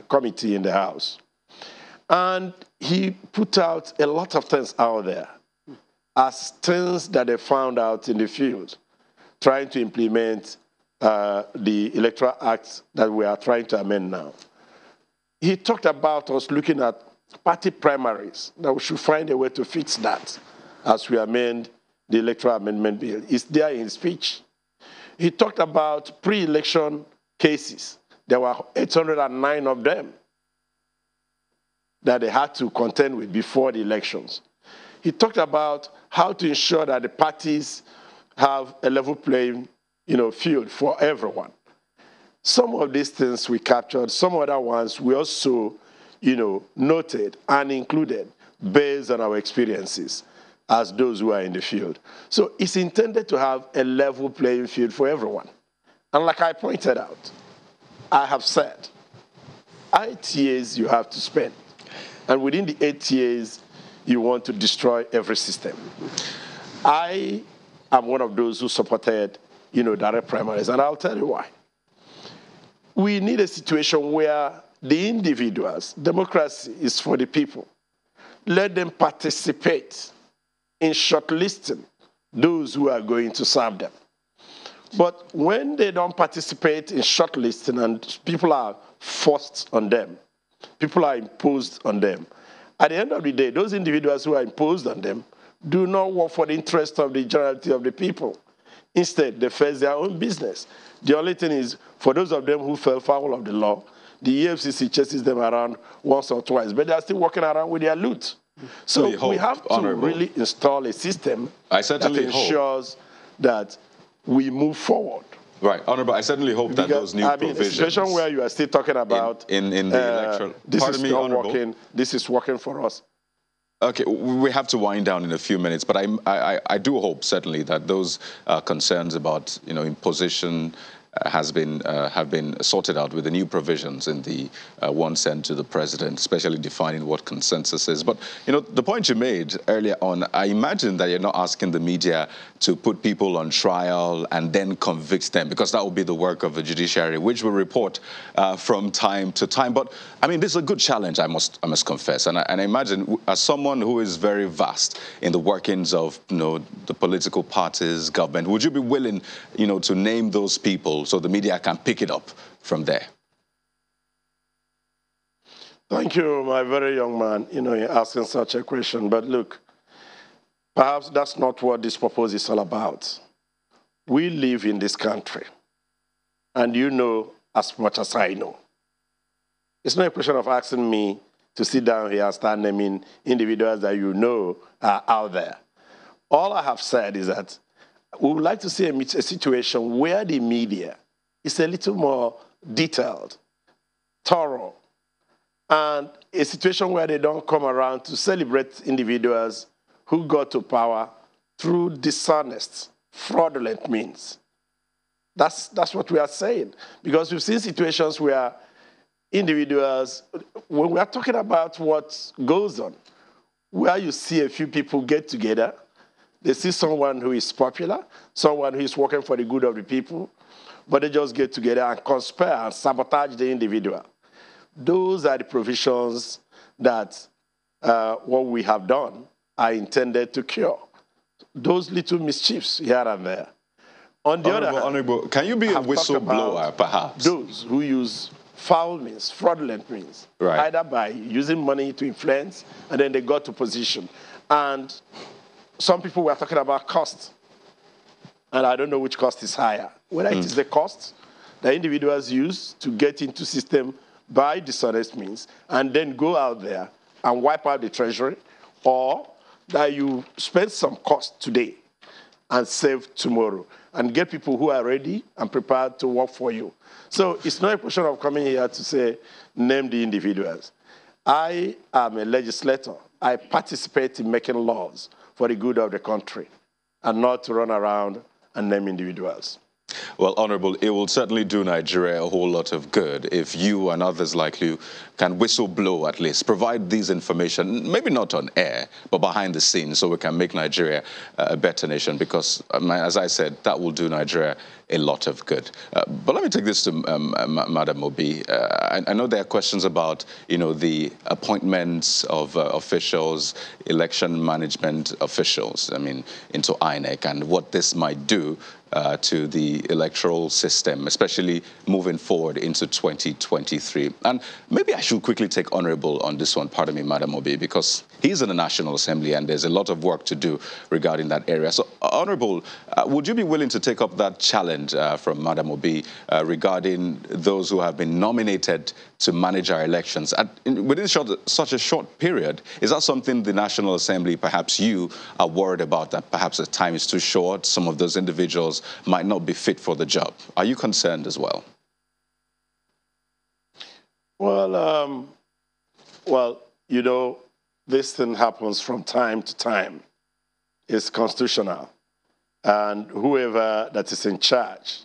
Committee in the House. And he put out a lot of things out there as things that they found out in the field, trying to implement the Electoral Act that we are trying to amend now. He talked about us looking at party primaries, that we should find a way to fix that as we amend the Electoral Amendment Bill. It's there in his speech. He talked about pre-election cases. There were 809 of them that they had to contend with before the elections. He talked about how to ensure that the parties have a level playing field for everyone. Some of these things we captured, some other ones we also noted and included based on our experiences as those who are in the field. So it's intended to have a level playing field for everyone. And like I pointed out, I have said, 8 years you have to spend. And within the 8 years, you want to destroy every system. I am one of those who supported, direct primaries, and I'll tell you why. We need a situation where the individuals, democracy is for the people. Let them participate in shortlisting those who are going to serve them. But when they don't participate in shortlisting and people are forced on them, people are imposed on them, at the end of the day, those individuals who are imposed on them do not work for the interest of the generality of the people. Instead, they face their own business. The only thing is, for those of them who fell foul of the law, the EFCC chases them around once or twice, but they're still walking around with their loot. So we have to really install a system that ensures that we move forward. Right, Honorable, I certainly hope that those new provisions... a situation where you are still talking about... In the electoral... This is not working, this is working for us. Okay, we have to wind down in a few minutes, but I do hope, certainly, that those concerns about, imposition have been sorted out with the new provisions in the one sent to the president, especially defining what consensus is. But, the point you made earlier on, I imagine that you're not asking the media to put people on trial and then convict them, because that will be the work of the judiciary, which will report from time to time. But, I mean, this is a good challenge, I must confess. And I imagine, as someone who is very vast in the workings of, the political parties, government, would you be willing, to name those people so the media can pick it up from there? Thank you, my very young man, you're asking such a question. But look, perhaps that's not what this proposal is all about. We live in this country, and you know as much as I know. It's not a question of asking me to sit down here and start naming individuals that you know are out there. All I have said is that we would like to see a situation where the media is a little more detailed, thorough, and a situation where they don't come around to celebrate individuals who got to power through dishonest, fraudulent means. That's what we are saying. Because we've seen situations where individuals, when we are talking about what goes on, where you see a few people get together, they see someone who is popular, someone who is working for the good of the people, but they just get together and conspire and sabotage the individual. Those are the provisions that what we have done are intended to cure. Those little mischiefs here and there. On the other hand, Honorable, can you be a whistleblower, perhaps? Those who use foul means, fraudulent means, either by using money to influence, and then they got to position. And some people were talking about cost, and I don't know which cost is higher. Whether it is the cost that individuals use to get into system by dishonest means and then go out there and wipe out the treasury, or that you spend some cost today and save tomorrow and get people who are ready and prepared to work for you. So it's not a question of coming here to say, name the individuals. I am a legislator. I participate in making laws for the good of the country and not to run around and name individuals. Well, Honorable, it will certainly do Nigeria a whole lot of good if you and others like you can whistleblow at least, provide these information, maybe not on air, but behind the scenes, so we can make Nigeria a better nation, because, as I said, that will do Nigeria a lot of good. But let me take this to Madam Obi. I know there are questions about, the appointments of officials, election management officials, into INEC, and what this might do to the electoral system, especially moving forward into 2023. And maybe I should quickly take Honorable on this one, pardon me, Madam Obi, because he's in the National Assembly and there's a lot of work to do regarding that area. So, Honorable, would you be willing to take up that challenge from Madam Obi regarding those who have been nominated to manage our elections within such a short period? Is that something the National Assembly, perhaps you, are worried about, that perhaps the time is too short, some of those individuals might not be fit for the job? Are you concerned as well? Well, this thing happens from time to time. It's constitutional. And whoever that is in charge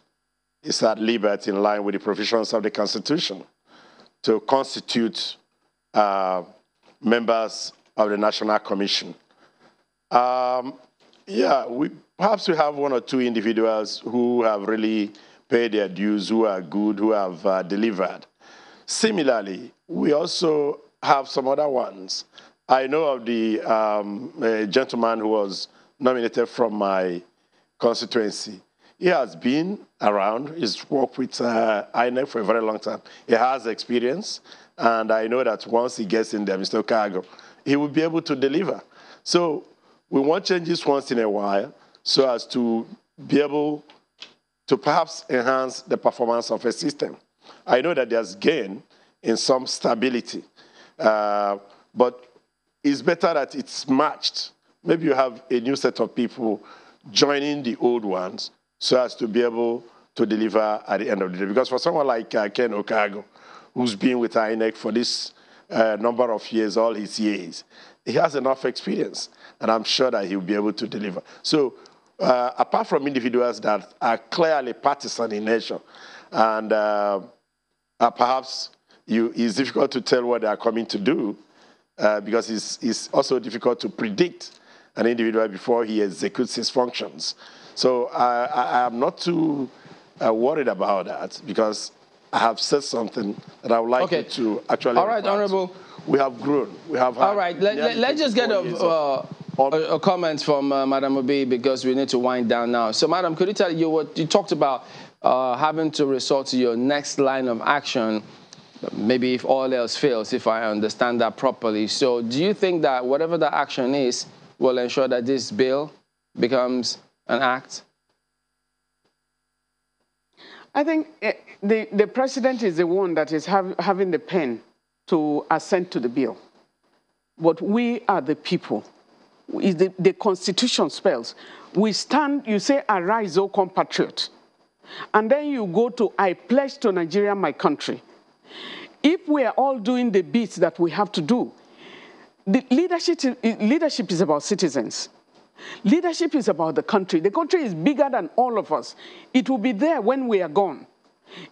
is at liberty, in line with the provisions of the Constitution, to constitute members of the National Commission. Perhaps we have one or two individuals who have really paid their dues, who are good, who have delivered. Similarly, we also have some other ones. I know of a gentleman who was nominated from my constituency. He has been around. He's worked with INEC for a very long time. He has experience, and I know that once he gets in there, Mr. Okago, he will be able to deliver. So we want changes once in a while so as to be able to perhaps enhance the performance of a system. I know that there's gain in some stability, but it's better that it's matched. Maybe you have a new set of people joining the old ones so as to be able to deliver at the end of the day. Because for someone like Ken Okago, who's been with INEC for this number of years, all his years, he has enough experience, and I'm sure that he'll be able to deliver. So apart from individuals that are clearly partisan in nature, and perhaps it's difficult to tell what they are coming to do, because it's also difficult to predict an individual before he executes his functions. So I am not too worried about that, because I have said something that I would like you to actually. All right, Honorable. We have grown. We have. All right, let's just get a comment from Madam Obi, because we need to wind down now. So, Madam, could you tell you what you talked about having to resort to your next line of action, maybe if all else fails, if I understand that properly. So do you think that whatever the action is will ensure that this bill becomes an act? I think the president is the one that is having the pen to assent to the bill. But we are the people. The Constitution spells. We stand, you say, arise, O compatriot. And then you go to, I pledge to Nigeria, my country. If we are all doing the bits that we have to do, the leadership is about citizens. Leadership is about the country. The country is bigger than all of us. It will be there when we are gone.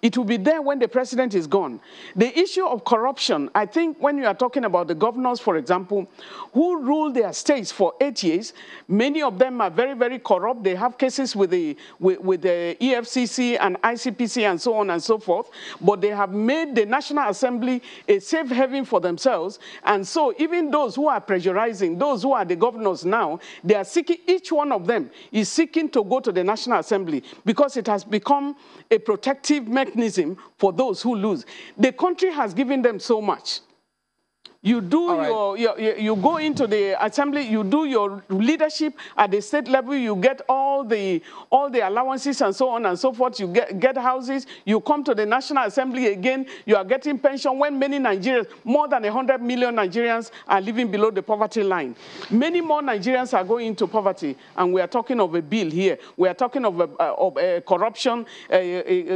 It will be there when the president is gone. The issue of corruption, I think when you are talking about the governors, for example, who ruled their states for 8 years, many of them are very, very corrupt. They have cases with the EFCC and ICPC and so on and so forth, but they have made the National Assembly a safe haven for themselves. And so even those who are pressurizing, those who are the governors now, they are seeking, each one of them is seeking to go to the National Assembly because it has become a protective mechanism for those who lose. The country has given them so much. You do you go into the assembly, you do your leadership at the state level, you get all the allowances and so on and so forth, you get houses, you come to the National Assembly again, you are getting pension when many Nigerians, more than 100 million Nigerians are living below the poverty line. Many more Nigerians are going into poverty, and we are talking of a bill here. We are talking of corruption,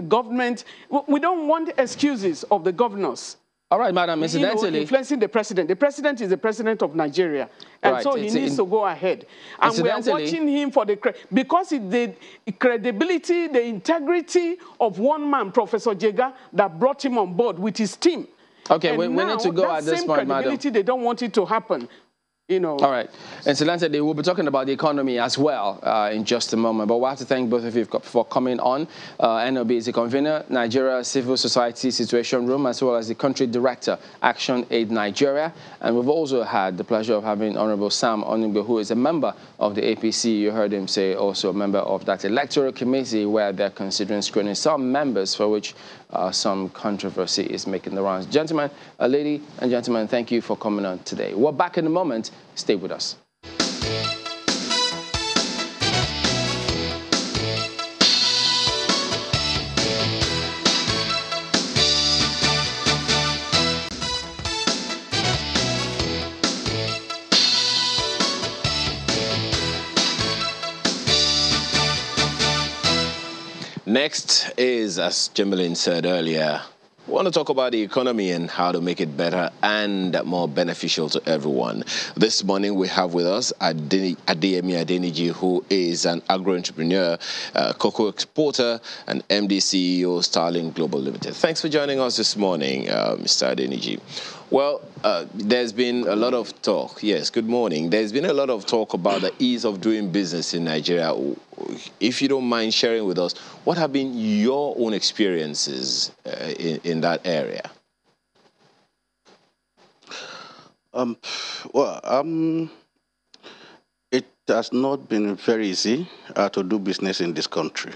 government. We don't want excuses of the governors. All right, Madam, incidentally, influencing the president. The president is the president of Nigeria, and right, so he needs to go ahead. And we are watching him for because the credibility, the integrity of one man, Professor Jega, that brought him on board with his team. Okay, we need to go at this point, Madam. They don't want it to happen. You know. All right. Incidentally, we'll be talking about the economy as well in just a moment. But we have to thank both of you for coming on. NOB is the convener, Nigeria Civil Society Situation Room, as well as the country director, Action Aid Nigeria. And we've also had the pleasure of having Honorable Sam Onugbo, who is a member of the APC. You heard him say also a member of that electoral committee where they're considering screening some members for which some controversy is making the rounds. Gentlemen, lady and gentlemen, thank you for coming on today. We're back in a moment. Stay with us. Next is, as Jimbalin said earlier, we want to talk about the economy and how to make it better and more beneficial to everyone. This morning we have with us Adeyemi Adeniji, who is an agro-entrepreneur, cocoa exporter, and MD CEO Starling Global Limited. Thanks for joining us this morning, Mr. Adeniji. Well, there's been a lot of talk. Yes, good morning. There's been a lot of talk about the ease of doing business in Nigeria. If you don't mind sharing with us, what have been your own experiences in that area? It has not been very easy to do business in this country.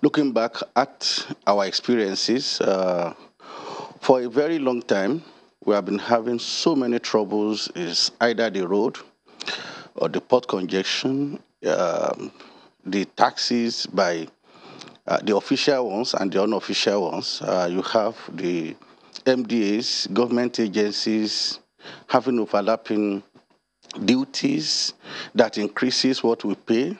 looking back at our experiences, for a very long time, we have been having so many troubles. Is either the road or the port congestion, the taxes by the official ones and the unofficial ones. You have the MDAs, government agencies, having overlapping duties that increases what we pay.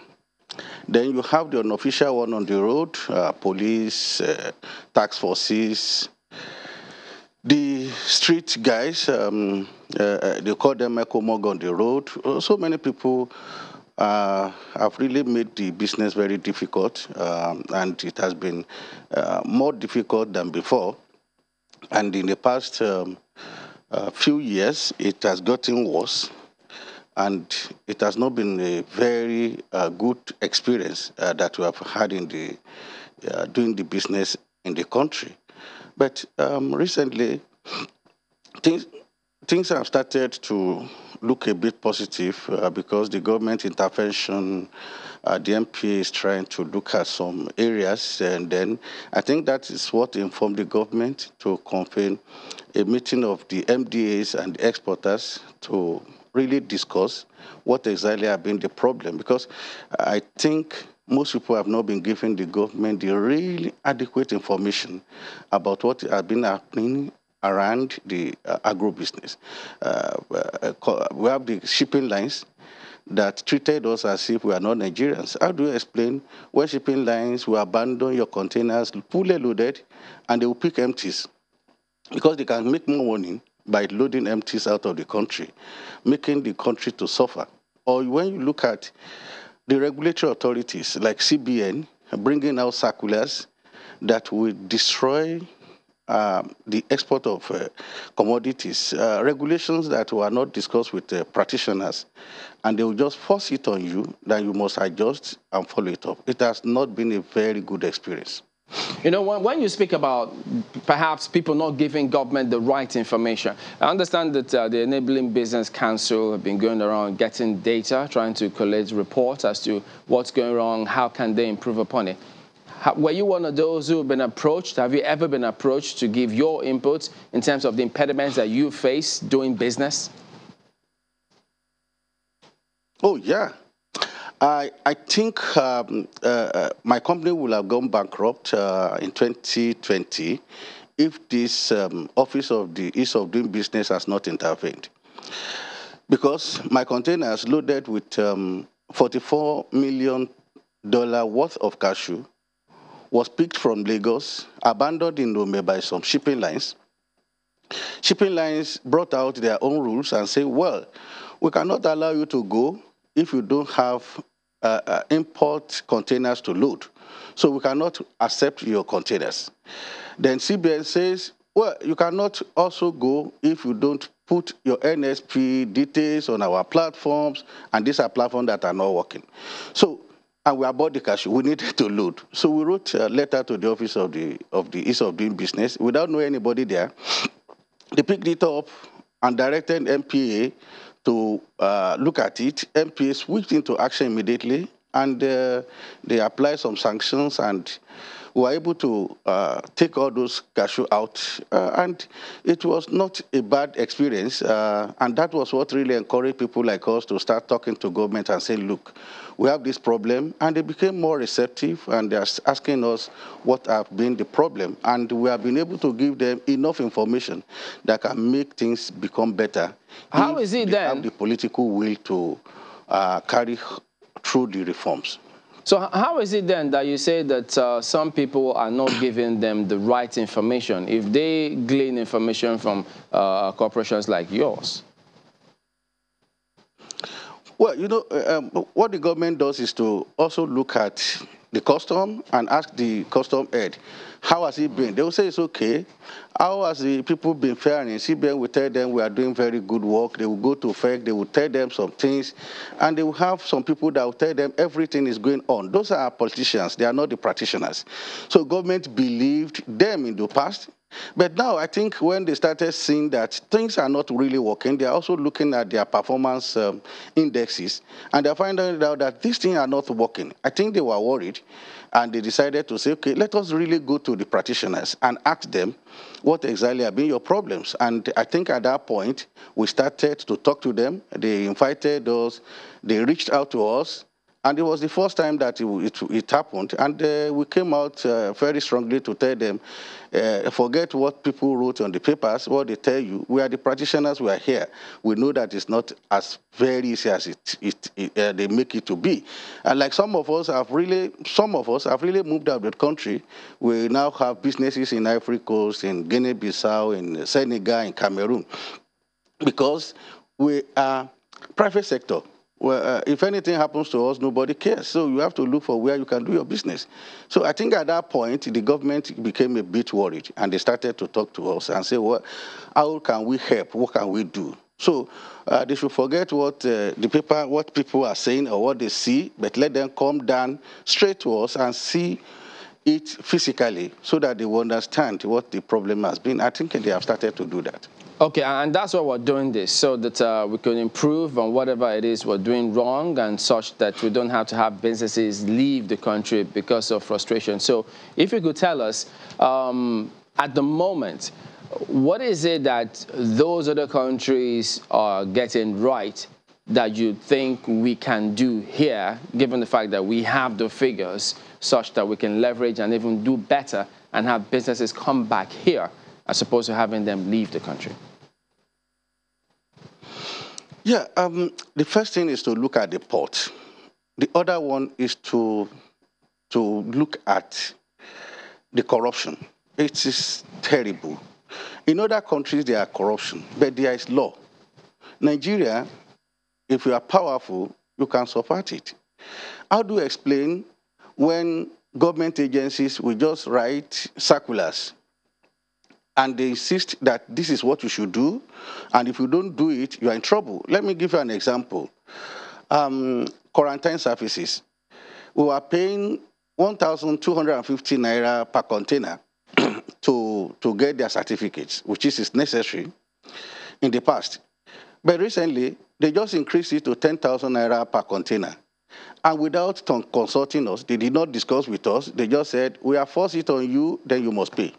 Then you have the unofficial one on the road, police, tax forces, the street guys, they call them Ecomog on the road. So many people have really made the business very difficult, and it has been more difficult than before. And in the past few years, it has gotten worse, and it has not been a very good experience that we have had in the doing the business in the country. But recently, things have started to look a bit positive because the government intervention, the MPA is trying to look at some areas, and then I think that is what informed the government to convene a meeting of the MDAs and the exporters to really discuss what exactly have been the problem, because I think most people have not been giving the government the really adequate information about what has been happening around the agro-business. We have the shipping lines that treated us as if we are not Nigerians. How do you explain where shipping lines will abandon your containers fully loaded and they will pick empties? Because they can make more money by loading empties out of the country, making the country to suffer. Or when you look at the regulatory authorities like CBN bringing out circulars that will destroy the export of commodities, regulations that were not discussed with practitioners, and they will just force it on you, that you must adjust and follow it up. It has not been a very good experience. You know, when you speak about perhaps people not giving government the right information, I understand that the Enabling Business Council have been going around getting data, trying to collect reports as to what's going wrong, how can they improve upon it. Were you one of those who have been approached? Have you ever been approached to give your input in terms of the impediments that you face doing business? Oh, yeah. I think my company will have gone bankrupt in 2020 if this Office of the Ease of Doing Business has not intervened. Because my containers loaded with $44 million worth of cashew was picked from Lagos, abandoned in Nome by some shipping lines. Shipping lines brought out their own rules and said, well, we cannot allow you to go if you don't have import containers to load. So we cannot accept your containers. Then CBN says, well, you cannot also go if you don't put your NSP details on our platforms, and these are platforms that are not working. So, and we bought the cashew, we needed to load. So we wrote a letter to the Office of the Ease of Doing Business without knowing anybody there. They picked it up and directed MPA to look at it. MPA switched into action immediately, and they applied some sanctions, and we were able to take all those cashew out. And it was not a bad experience. And that was what really encouraged people like us to start talking to government and say, look, we have this problem. And they became more receptive, and they're asking us what have been the problem. And we have been able to give them enough information that can make things become better. How is it then? Have the political will to carry through the reforms. So how is it then that you say that some people are not giving them the right information if they glean information from corporations like yours? Well, you know, what the government does is to also look at the custom and ask the custom head, how has it been? They will say it's okay. How has the people been faring? CBN will tell them we are doing very good work. They will go to FEC, they will tell them some things, and they will have some people that will tell them everything is going on. Those are politicians, they are not the practitioners. So government believed them in the past, But now I think when they started seeing that things are not really working, they are also looking at their performance indexes, and they're finding out that these things are not working. I think they were worried, and they decided to say, okay, let us really go to the practitioners and ask them what exactly have been your problems. And I think at that point, we started to talk to them. They invited us, they reached out to us, and it was the first time that it happened. And we came out very strongly to tell them, forget what people wrote on the papers, what they tell you. We are the practitioners, we are here. We know that it's not as very easy as they make it to be. And like some of us have really moved out of the country. We now have businesses in Ivory Coast, in Guinea-Bissau, in Senegal, in Cameroon, because we are private sector. Well, if anything happens to us, nobody cares. So you have to look for where you can do your business. So I think at that point, the government became a bit worried, and they started to talk to us and say, well, how can we help? What can we do? So they should forget what what people are saying or what they see, but let them come down straight to us and see it physically so that they will understand what the problem has been. I think they have started to do that. Okay, and that's why we're doing this, so that we can improve on whatever it is we're doing wrong, and such that we don't have to have businesses leave the country because of frustration. So if you could tell us, at the moment, what is it that those other countries are getting right that you think we can do here, given the fact that we have the figures such that we can leverage and even do better and have businesses come back here, as opposed to having them leave the country? Yeah, the first thing is to look at the port. The other one is to look at the corruption. It is terrible. In other countries, there are corruption, but there is law. Nigeria, if you are powerful, you can support it. How do you explain when government agencies will just write circulars and they insist that this is what you should do, and if you don't do it, you are in trouble? Let me give you an example. Quarantine services. We were paying 1,250 naira per container to get their certificates, which is necessary in the past. But recently, they just increased it to 10,000 naira per container. And without consulting us, they did not discuss with us. They just said, we have forced it on you, then you must pay.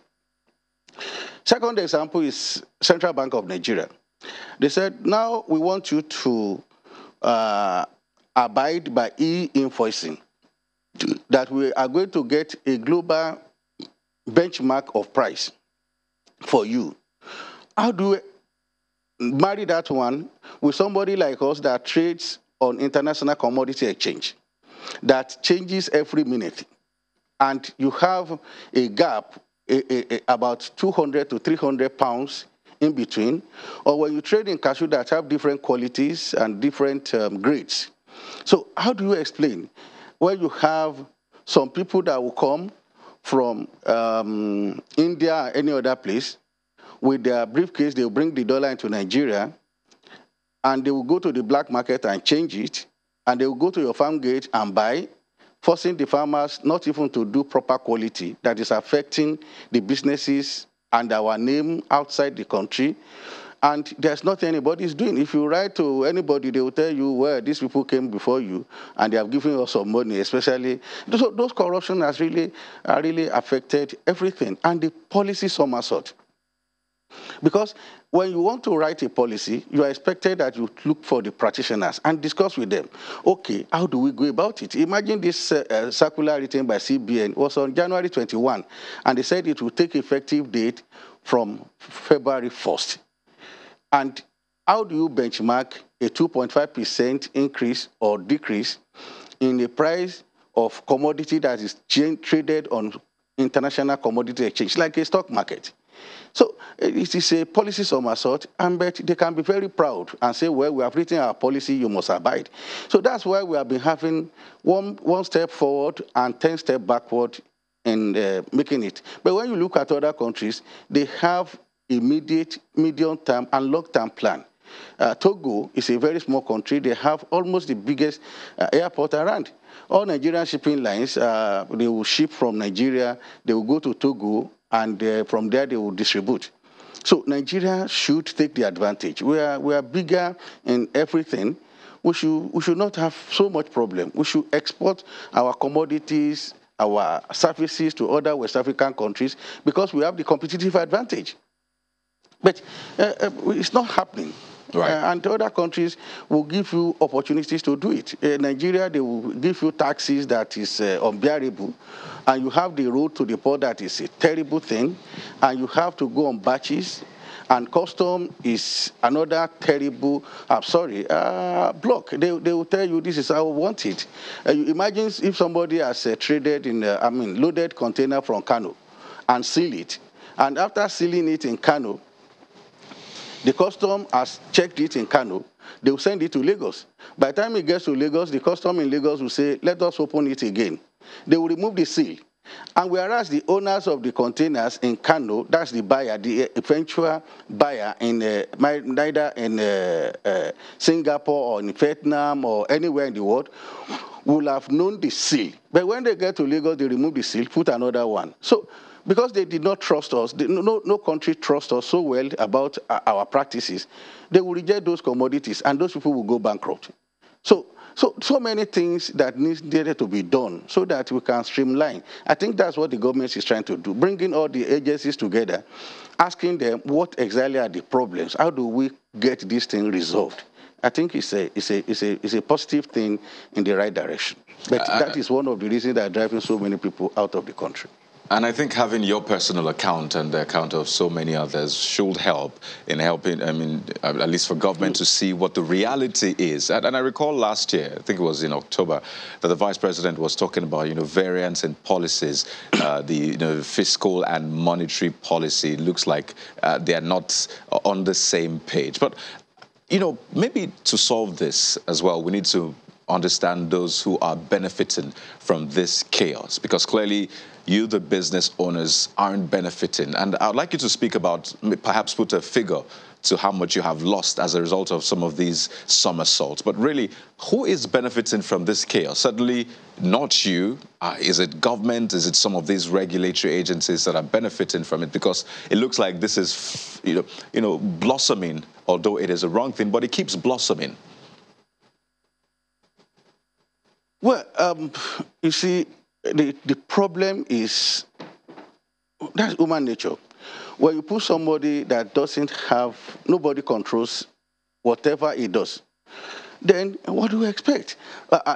Second example is Central Bank of Nigeria. They said, now we want you to abide by e-invoicing, that we are going to get a global benchmark of price for you. How do we marry that one with somebody like us that trades on international commodity exchange, that changes every minute, and you have a gap about 200 to 300 pounds in between, or when you trade in cashew that have different qualities and different grades? So how do you explain when you have some people that will come from India or any other place with their briefcase, they will bring the dollar into Nigeria, and they will go to the black market and change it, and they will go to your farm gate and buy, forcing the farmers not even to do proper quality that is affecting the businesses and our name outside the country. And there's nothing anybody is doing. If you write to anybody, they will tell you, well, these people came before you and they have given us some money, especially. Those corruption has really affected everything. And the policy somersault. Because when you want to write a policy, you are expected that you look for the practitioners and discuss with them. Okay, how do we go about it? Imagine this circular written by CBN was on January 21, and they said it will take effective date from February 1st. And how do you benchmark a 2.5% increase or decrease in the price of commodity that is traded on international commodity exchange, like a stock market? So it is a policy somersault, and but they can be very proud and say, well, we have written our policy, you must abide. So that's why we have been having one step forward and 10 steps backward in making it. But when you look at other countries, they have immediate, medium-term, and long-term plan. Togo is a very small country. They have almost the biggest airport around. All Nigerian shipping lines, they will ship from Nigeria, they will go to Togo, and from there they will distribute. So Nigeria should take the advantage. We are bigger in everything. We should not have so much problem. We should export our commodities, our services to other West African countries because we have the competitive advantage. But it's not happening. Right. And other countries will give you opportunities to do it. In Nigeria, they will give you taxes that is unbearable, and you have the road to the port that is a terrible thing, and you have to go on batches, and custom is another terrible, block. They will tell you this is how we want it. You imagine if somebody has traded in, loaded container from Kano and seal it, and after sealing it in Kano, the custom has checked it in Kano, they will send it to Lagos. By the time it gets to Lagos, the custom in Lagos will say, let us open it again. They will remove the seal. And whereas the owners of the containers in Kano, that's the buyer, the eventual buyer in neither in Singapore or in Vietnam or anywhere in the world, will have known the seal. But when they get to Lagos, they remove the seal, put another one. So, because they did not trust us, no country trusts us so well about our practices, they will reject those commodities and those people will go bankrupt. So many things that needed to be done so that we can streamline. I think that's what the government is trying to do, bringing all the agencies together, asking them what exactly are the problems, how do we get this thing resolved. I think it's a positive thing in the right direction. But that is one of the reasons that are driving so many people out of the country. And I think having your personal account and the account of so many others should help in helping, at least for government to see what the reality is. And I recall last year, I think it was in October, that the Vice President was talking about, variance in policies, the fiscal and monetary policy. It looks like they are not on the same page. But, maybe to solve this as well, we need to understand those who are benefiting from this chaos, because clearly you, the business owners, aren't benefiting. And I'd like you to speak about, perhaps put a figure to how much you have lost as a result of some of these somersaults. But really, who is benefiting from this chaos? Certainly not you. Is it government? Is it some of these regulatory agencies that are benefiting from it? Because it looks like this is, blossoming, although it is a wrong thing, but it keeps blossoming. Well, you see, the problem is, that's human nature. When you put somebody that doesn't have, nobody controls whatever he does, then what do we expect?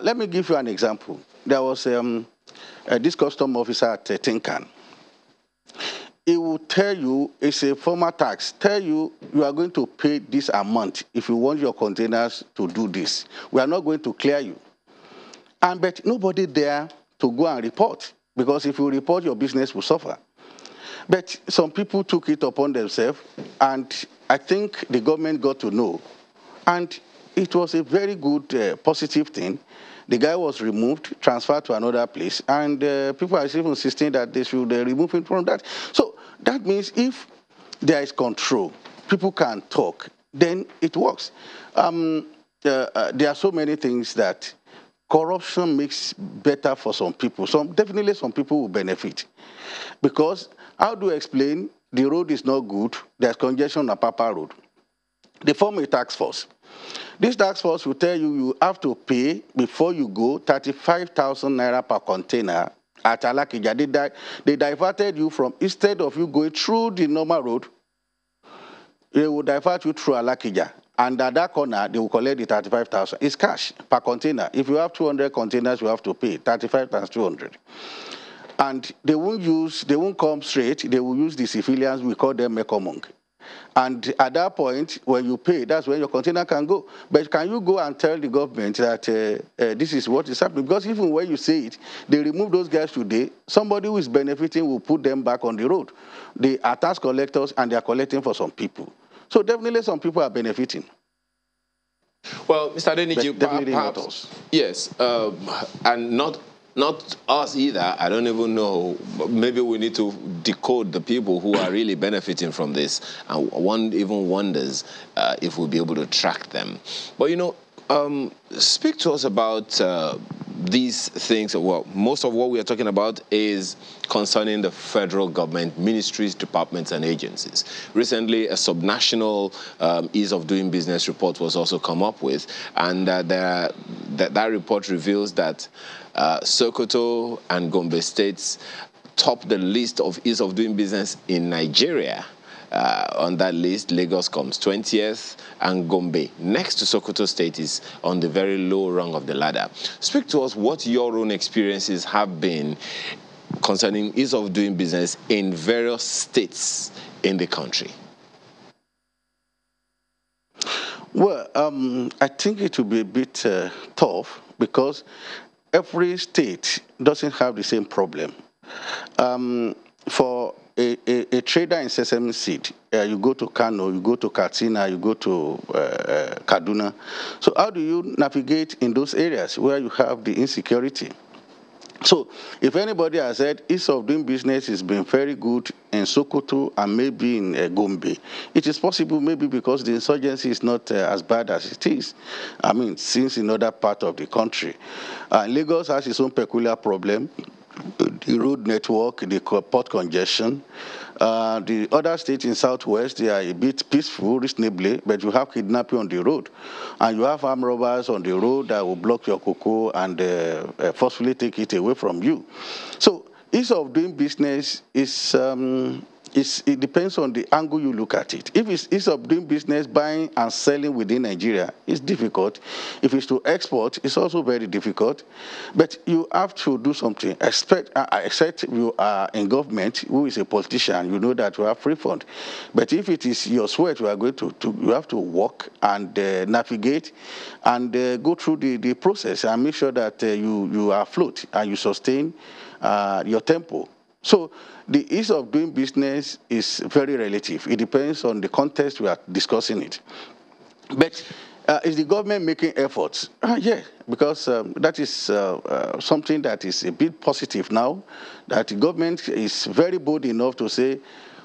Let me give you an example. There was this custom officer at Tinkan. He will tell you, it's a former tax, tell you, you are going to pay this amount if you want your containers to do this. We are not going to clear you. But nobody there to go and report, because if you report, your business will suffer. But some people took it upon themselves, and I think the government got to know. And it was a very good, positive thing. The guy was removed, transferred to another place, and people are even insisting that they should remove him from that. So that means if there is control, people can talk, then it works. There are so many things that corruption makes better for some people. Definitely some people will benefit. Because how do you explain the road is not good, there's congestion on Papa Road? They form a task force. This task force will tell you you have to pay, before you go, 35,000 naira per container at Alakija. They diverted you from, instead of you going through the normal road, they will divert you through Alakija. And at that corner, they will collect the 35,000. It's cash per container. If you have 200 containers, you have to pay 35 times 200. And they won't come straight. They will use the civilians. We call them mekomong. And at that point, when you pay, that's when your container can go. But can you go and tell the government that this is what is happening? Because even when you say it, they remove those guys today. Somebody who is benefiting will put them back on the road. They are tax collectors, and they are collecting for some people. So definitely some people are benefiting. Well, Mr. Adeniji, perhaps, yes, and not us either. I don't even know. Maybe we need to decode the people who are really benefiting from this. And one even wonders if we'll be able to track them. But, speak to us about these things, well, most of what we are talking about is concerning the federal government, ministries, departments, and agencies. Recently, a subnational ease of doing business report was also come up with, and that report reveals that Sokoto and Gombe states top the list of ease of doing business in Nigeria. On that list, Lagos comes 20th, and Gombe, next to Sokoto State, is on the very low rung of the ladder. Speak to us what your own experiences have been concerning ease of doing business in various states in the country. Well, I think it will be a bit tough because every state doesn't have the same problem. For a trader in sesame seed, you go to Kano, you go to Katsina, you go to Kaduna. So how do you navigate in those areas where you have the insecurity? So if anybody has said ease of doing business has been very good in Sokoto and maybe in Gombe, it is possible maybe because the insurgency is not as bad as it is. I mean, since in other part of the country. Lagos has its own peculiar problem. The road network, the port congestion. The other states in Southwest, they are a bit peaceful, reasonably, but you have kidnapping on the road. And you have armed robbers on the road that will block your cocoa and forcefully take it away from you. So ease of doing business is it depends on the angle you look at it. If it's ease of doing business, buying and selling within Nigeria, it's difficult. If it's to export, it's also very difficult. But you have to do something. Except you are in government, who is a politician, you know that you have free fund. But if it is your sweat, you are going you have to work and navigate and go through the process and make sure that you are afloat and you sustain your tempo. So the ease of doing business is very relative. It depends on the context we are discussing it. But is the government making efforts? Yeah, because that is something that is a bit positive now, that the government is very bold enough to say,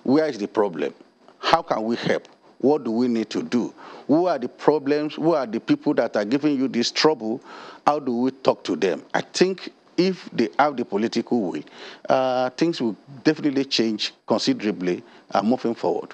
where is the problem? How can we help? What do we need to do? Who are the problems? Who are the people that are giving you this trouble? How do we talk to them? I think if they have the political will, things will definitely change considerably moving forward.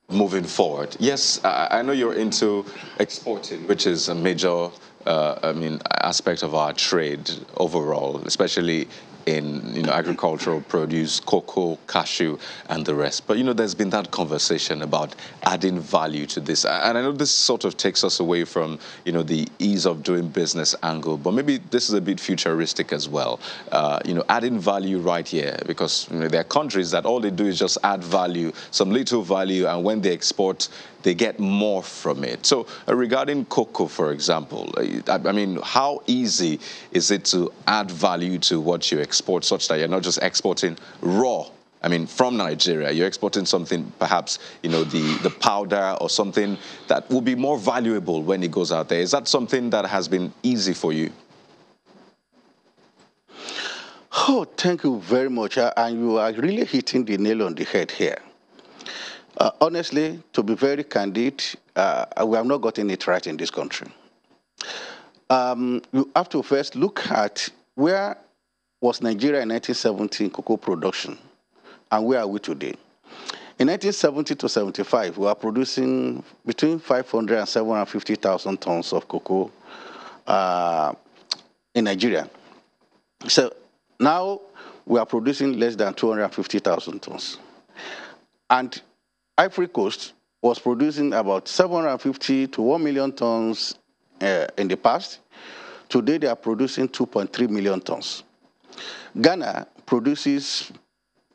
Moving forward, yes, I know you're into exporting, which is a major, aspect of our trade overall, especially in agricultural produce, cocoa, cashew, and the rest. But there's been that conversation about adding value to this, and I know this sort of takes us away from the ease of doing business angle, but maybe this is a bit futuristic as well. Adding value right here, because there are countries that all they do is just add value, some little value, and when they export, they get more from it. So regarding cocoa, for example, I mean, how easy is it to add value to what you export such that you're not just exporting raw? I mean, from Nigeria, you're exporting something, perhaps, the powder or something that will be more valuable when it goes out there. Is that something that has been easy for you? Oh, thank you very much. And you are really hitting the nail on the head here. Honestly, to be very candid, we have not gotten it right in this country. You have to first look at where was Nigeria in 1970 in cocoa production and where are we today. In 1970 to 75, we were producing between 500 and 750,000 tons of cocoa in Nigeria. So now we are producing less than 250,000 tons. And Ivory Coast was producing about 750 to 1 million tons in the past. Today, they are producing 2.3 million tons. Ghana produces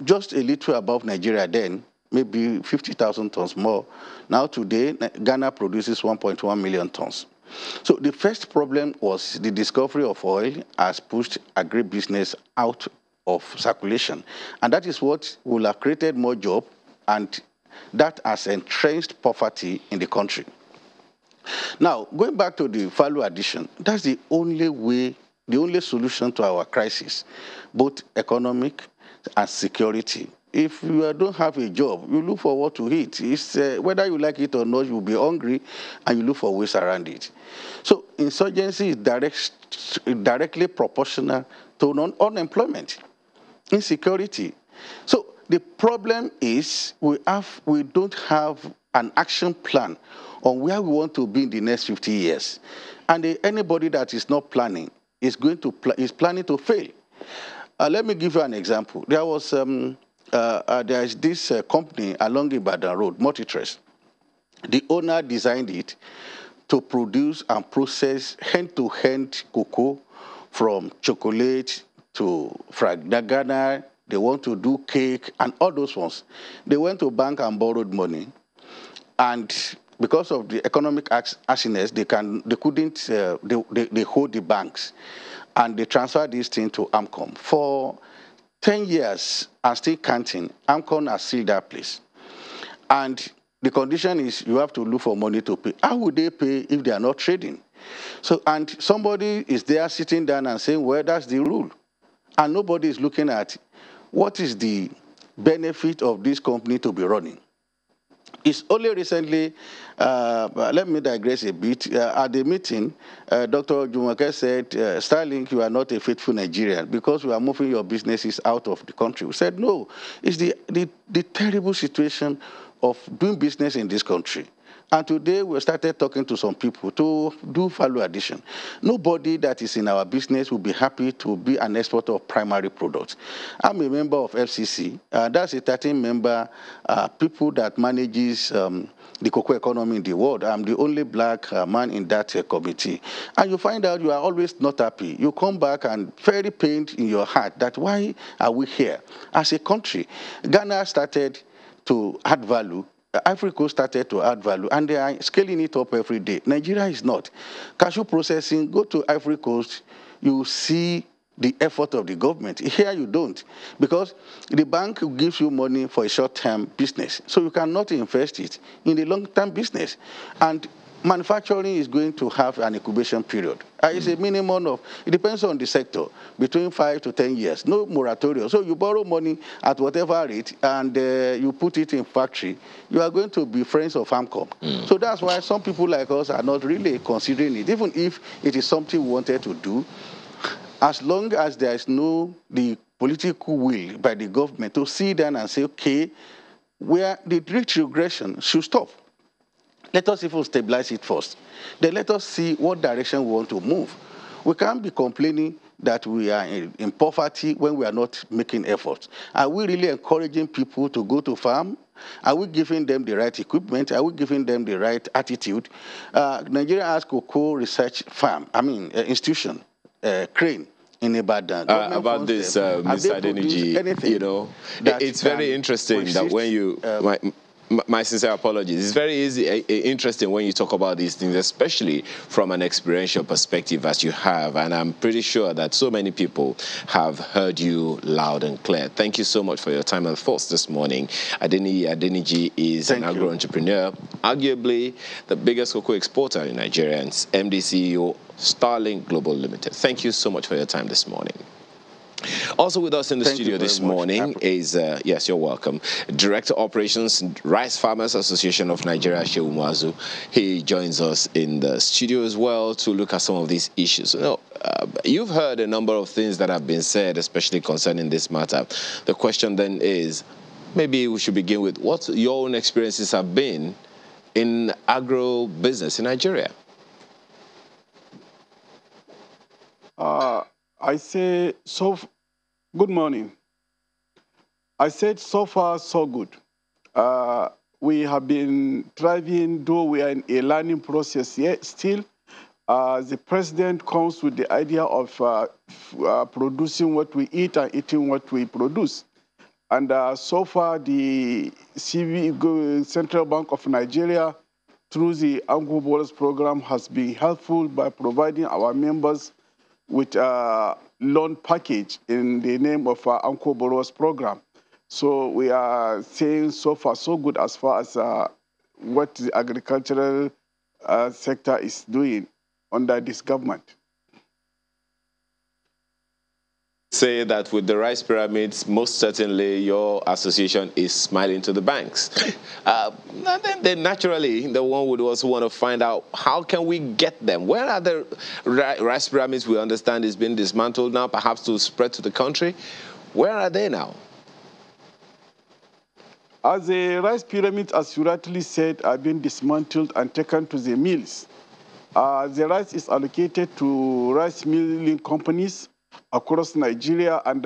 just a little above Nigeria then, maybe 50,000 tons more. Now today, Ghana produces 1.1 million tons. So the first problem was the discovery of oil has pushed agribusiness out of circulation. And that is what will have created more jobs, and that has entrenched poverty in the country. Now, going back to the value addition, that's the only way, the only solution to our crisis, both economic and security. If you don't have a job, you look for what to eat. It's, whether you like it or not, you'll be hungry, and you look for ways around it. So insurgency is directly proportional to unemployment, insecurity. So the problem is we don't have an action plan on where we want to be in the next 50 years. And anybody that is not planning is planning to fail. Let me give you an example. There is this company along Ibadan Road, Multitrace. The owner designed it to produce and process hand-to-hand cocoa, from chocolate to fragdagana. They want to do cake and all those ones. They went to bank and borrowed money, and because of the economic harshness, they hold the banks, and they transfer this thing to AMCOM. For 10 years and still counting, AMCOM has sealed that place. And the condition is you have to look for money to pay. How would they pay if they are not trading? So, and somebody is there sitting down and saying, well, that's the rule. And nobody is looking at what is the benefit of this company to be running. It's only recently, let me digress a bit. At the meeting, Dr. Jumake said, Starlink, you are not a faithful Nigerian because we are moving your businesses out of the country. We said, no, it's the terrible situation of doing business in this country. And today we started talking to some people to do value addition. Nobody that is in our business will be happy to be an exporter of primary products. I'm a member of FCC. That's a 13-member people that manages the cocoa economy in the world. I'm the only black man in that committee. And you find out you are always not happy. You come back and very pained in your heart that why are we here? As a country, Ghana started to add value. Ivory Coast started to add value, and they are scaling it up every day. Nigeria is not. Cashew processing, go to Ivory Coast, you see the effort of the government. Here you don't, because the bank gives you money for a short-term business, so you cannot invest it in the long-term business. And manufacturing is going to have an incubation period. It's a minimum of, it depends on the sector, between 5 to 10 years. No moratorium. So you borrow money at whatever rate and you put it in factory, you are going to be friends of AMCOM. So that's why some people like us are not really considering it, even if it is something we wanted to do. As long as there is the political will by the government to sit down and say, okay, where the rich regression should stop. Let us even stabilize it first. Then let us see what direction we want to move. We can't be complaining that we are in poverty when we are not making efforts. Are we really encouraging people to go to farm? Are we giving them the right equipment? Are we giving them the right attitude? Nigeria has cocoa research institution, Crane, in Ibadan. About this, Mr. Adeniji, you know, it's very interesting that when you... My sincere apologies. It's very interesting when you talk about these things, especially from an experiential perspective as you have. And I'm pretty sure that so many people have heard you loud and clear. Thank you so much for your time and thoughts this morning. Adeniji is an agro-entrepreneur, arguably the biggest cocoa exporter in Nigeria, and MD CEO, Starlink Global Limited. Thank you so much for your time this morning. Also with us in the studio this morning is, yes, you're welcome, Director Operations, Rice Farmers Association of Nigeria, Shehu Muazu. He joins us in the studio as well to look at some of these issues. You've heard a number of things that have been said, especially concerning this matter. The question then is, maybe we should begin with what your own experiences have been in agro business in Nigeria. I say, good morning. I said so far, so good. We have been thriving, though we are in a learning process yet still. The president comes with the idea of producing what we eat and eating what we produce. And so far, the Central Bank of Nigeria, through the Agro Borders program, has been helpful by providing our members with a loan package in the name of our Agro Borrowers program. So we are saying so far so good as far as what the agricultural sector is doing under this government. say that with the rice pyramids, most certainly your association is smiling to the banks. Then naturally, the one would also want to find out, how can we get them? Where are the rice pyramids we understand is being dismantled now, perhaps to spread to the country? Where are they now? As the rice pyramids, as you rightly said, are being dismantled and taken to the mills. The rice is allocated to rice milling companies across Nigeria, and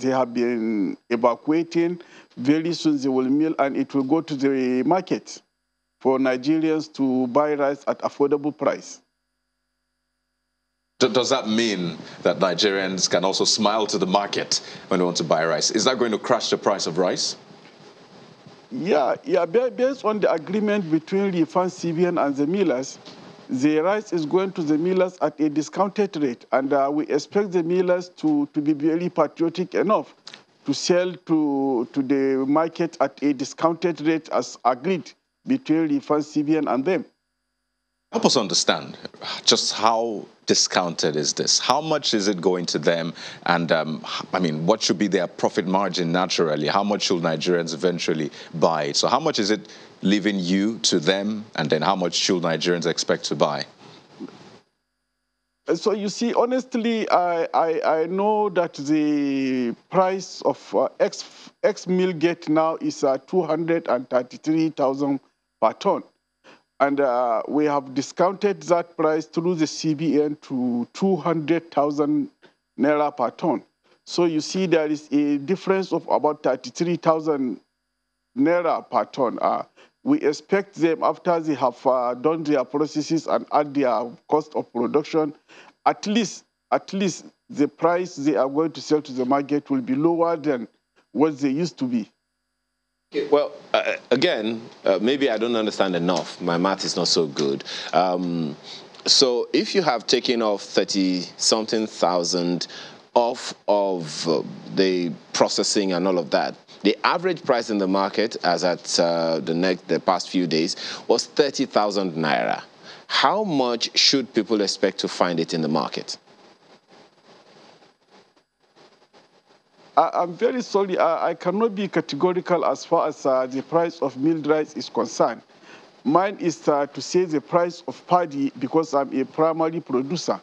they have been evacuating. Very soon they will mill, and it will go to the market for Nigerians to buy rice at affordable price. Does that mean that Nigerians can also smile to the market when they want to buy rice? Is that going to crash the price of rice? Yeah, based on the agreement between Refund CBN and the millers, the rice is going to the millers at a discounted rate, and we expect the millers to be very patriotic enough to sell to the market at a discounted rate as agreed between Refund CBN and them. Help us understand just how discounted is this? How much is it going to them? And I mean, what should be their profit margin naturally? How much should Nigerians eventually buy it? So how much is it leaving you to them? And then how much should Nigerians expect to buy? So you see, honestly, I know that the price of ex-mill gate now is 233,000 per ton. And we have discounted that price through the CBN to 200,000 naira per ton. So you see there is a difference of about 33,000 naira per ton. We expect them, after they have done their processes and add their cost of production, at least the price they are going to sell to the market will be lower than what they used to be. Well, again, maybe I don't understand enough. My math is not so good. So if you have taken off 30-something thousand off of the processing and all of that, the average price in the market, as at the past few days, was 30,000 naira. How much should people expect to find it in the market? I'm very sorry. I cannot be categorical as far as the price of milled rice is concerned. Mine is to say the price of paddy, because I'm a primary producer.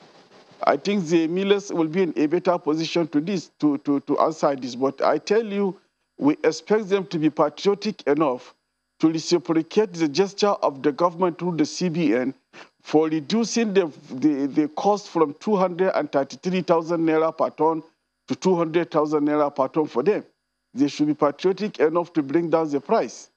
I think the millers will be in a better position to answer this. But I tell you, we expect them to be patriotic enough to reciprocate the gesture of the government through the CBN for reducing the cost from 233,000 naira per ton to 200,000 naira per ton for them. They should be patriotic enough to bring down the price.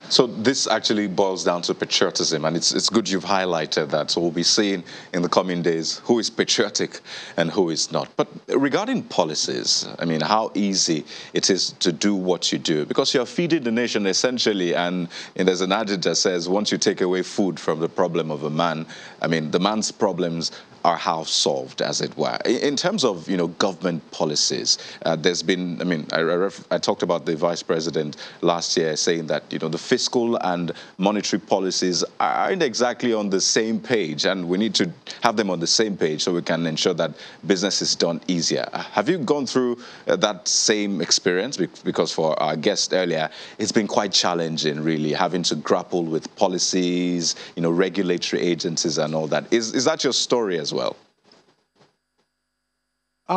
So this actually boils down to patriotism, and it's good you've highlighted that. So we'll be seeing in the coming days who is patriotic and who is not. But regarding policies, I mean, how easy it is to do what you do, because you're feeding the nation essentially, and there's an adage that says once you take away food from the problem of a man, I mean, the man's problems are how solved, as it were. In terms of, government policies, there's been, I mean, I talked about the vice president last year saying that, the fiscal and monetary policies aren't exactly on the same page, and we need to have them on the same page so we can ensure that business is done easier. Have you gone through that same experience? Because for our guest earlier, it's been quite challenging, really, having to grapple with policies, regulatory agencies and all that. Is that your story as well?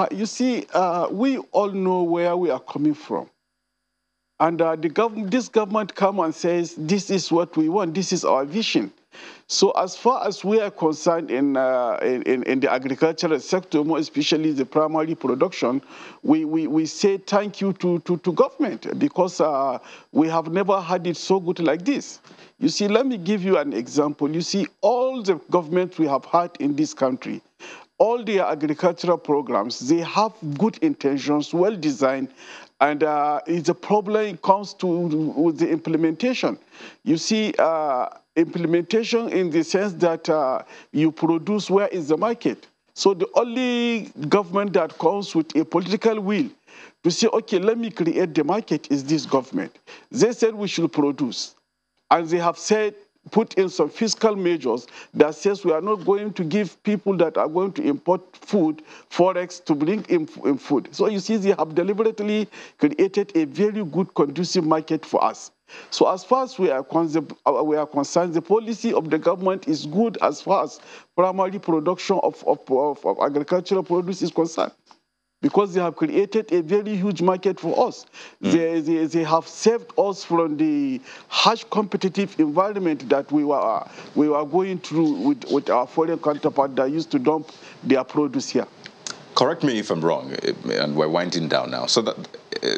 You see, we all know where we are coming from. And this government comes and says, this is what we want, this is our vision. So as far as we are concerned in the agricultural sector, more especially the primary production, we say thank you to government, because we have never had it so good like this. You see, let me give you an example. You see, all the governments we have had in this country, all their agricultural programs, they have good intentions, well designed, and the problem comes with the implementation. You see, implementation in the sense that you produce where is the market. So the only government that comes with a political will to say, okay, let me create the market is this government. They said we should produce. And they have said put in some fiscal measures that says we are not going to give people that are going to import food, forex, to bring in food. So you see, they have deliberately created a very good conducive market for us. So as far as we are concerned, the policy of the government is good as far as primary production of agricultural produce is concerned, because they have created a very huge market for us. They have saved us from the harsh competitive environment that we were going through with our foreign counterpart that used to dump their produce here. Correct me if I'm wrong, and we're winding down now. So that,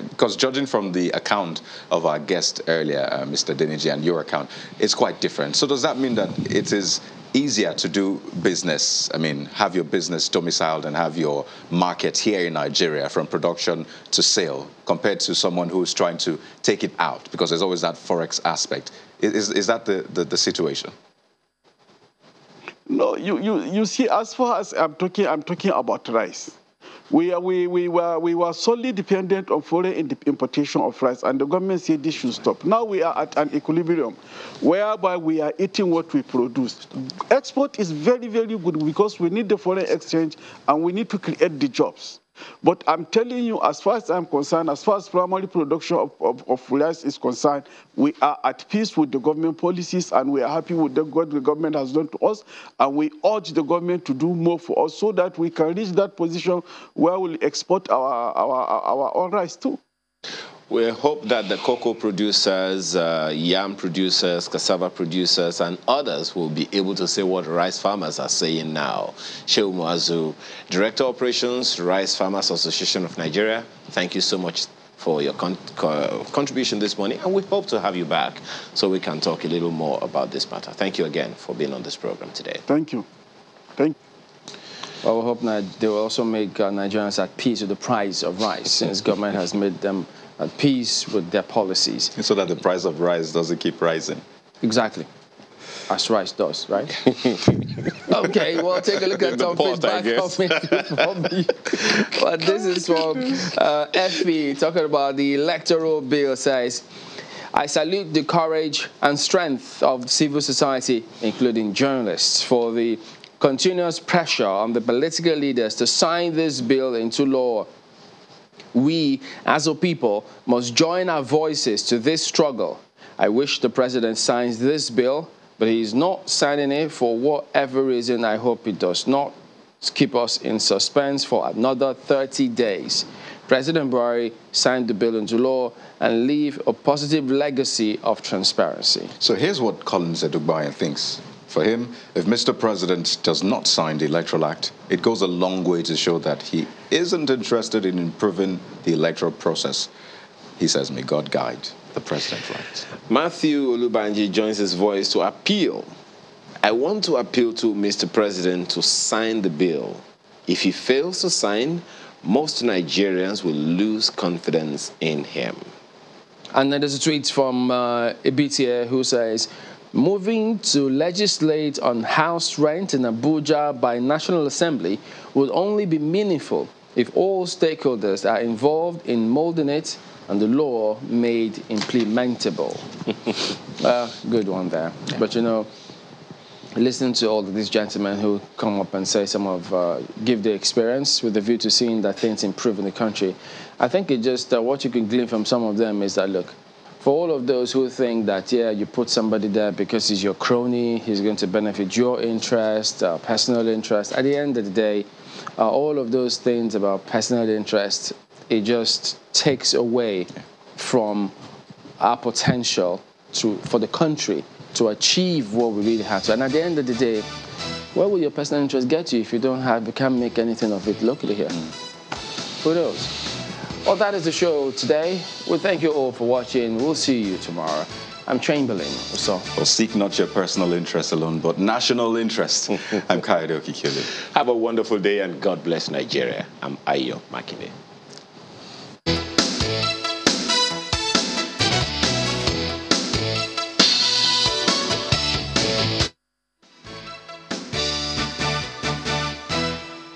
because judging from the account of our guest earlier, Mr. Deniji, and your account, it's quite different. So does that mean that it is easier to do business, I mean, have your business domiciled and have your market here in Nigeria from production to sale compared to someone who's trying to take it out? Because there's always that forex aspect. Is that the situation? No, you see, as far as I'm talking about rice. We were solely dependent on foreign importation of rice, and the government said this should stop. Now we are at an equilibrium, whereby we are eating what we produce. Export is very, very good because we need the foreign exchange and we need to create the jobs. But I'm telling you, as far as I'm concerned, as far as primary production of rice is concerned, we are at peace with the government policies, and we are happy with what the government has done to us, and we urge the government to do more for us so that we can reach that position where we'll export our own rice too. We hope that the cocoa producers, yam producers, cassava producers, and others will be able to say what rice farmers are saying now. Shehu Muazu, Director Operations, Rice Farmers Association of Nigeria, thank you so much for your contribution this morning, and we hope to have you back so we can talk a little more about this matter. Thank you again for being on this program today. Thank you. Thank you. Well, we hope that they will also make Nigerians at peace with the price of rice, since government has made them at peace with their policies. So that the price of rice doesn't keep rising. Exactly. As rice does, right? Okay, well, take a look at some feedback from me. But this is from FE, talking about the electoral bill, says, I salute the courage and strength of civil society, including journalists, for the continuous pressure on the political leaders to sign this bill into law. We, as a people, must join our voices to this struggle. I wish the president signs this bill, but he is not signing it for whatever reason. I hope it does not keep us in suspense for another 30 days. President Buhari signed the bill into law and leave a positive legacy of transparency. So here's what Collins Edugbayan thinks. For him, if Mr. President does not sign the Electoral Act, it goes a long way to show that he isn't interested in improving the electoral process. He says, may God guide the president right. Matthew Olubanji joins his voice to appeal. I want to appeal to Mr. President to sign the bill. If he fails to sign, most Nigerians will lose confidence in him. And then there's a tweet from Ibitia who says, moving to legislate on house rent in Abuja by National Assembly would only be meaningful if all stakeholders are involved in molding it and the law made implementable. Good one there. Yeah. But, you know, listening to all of these gentlemen who come up and say give their experience with the view to seeing that things improve in the country, I think it just, what you can glean from some of them is that, look, for all of those who think that, yeah, you put somebody there because he's your crony, he's going to benefit your interest, personal interest, at the end of the day, all of those things about personal interest, it just takes away from our potential for the country to achieve what we really have to. And at the end of the day, where will your personal interest get you if you can't make anything of it locally here? Who knows? Well, that is the show today. We thank you all for watching. We'll see you tomorrow. I'm Chamberlain. So, well, seek not your personal interest alone, but national interest. I'm Kayode Okikele. Have a wonderful day and God bless Nigeria. I'm Ayo Makinde.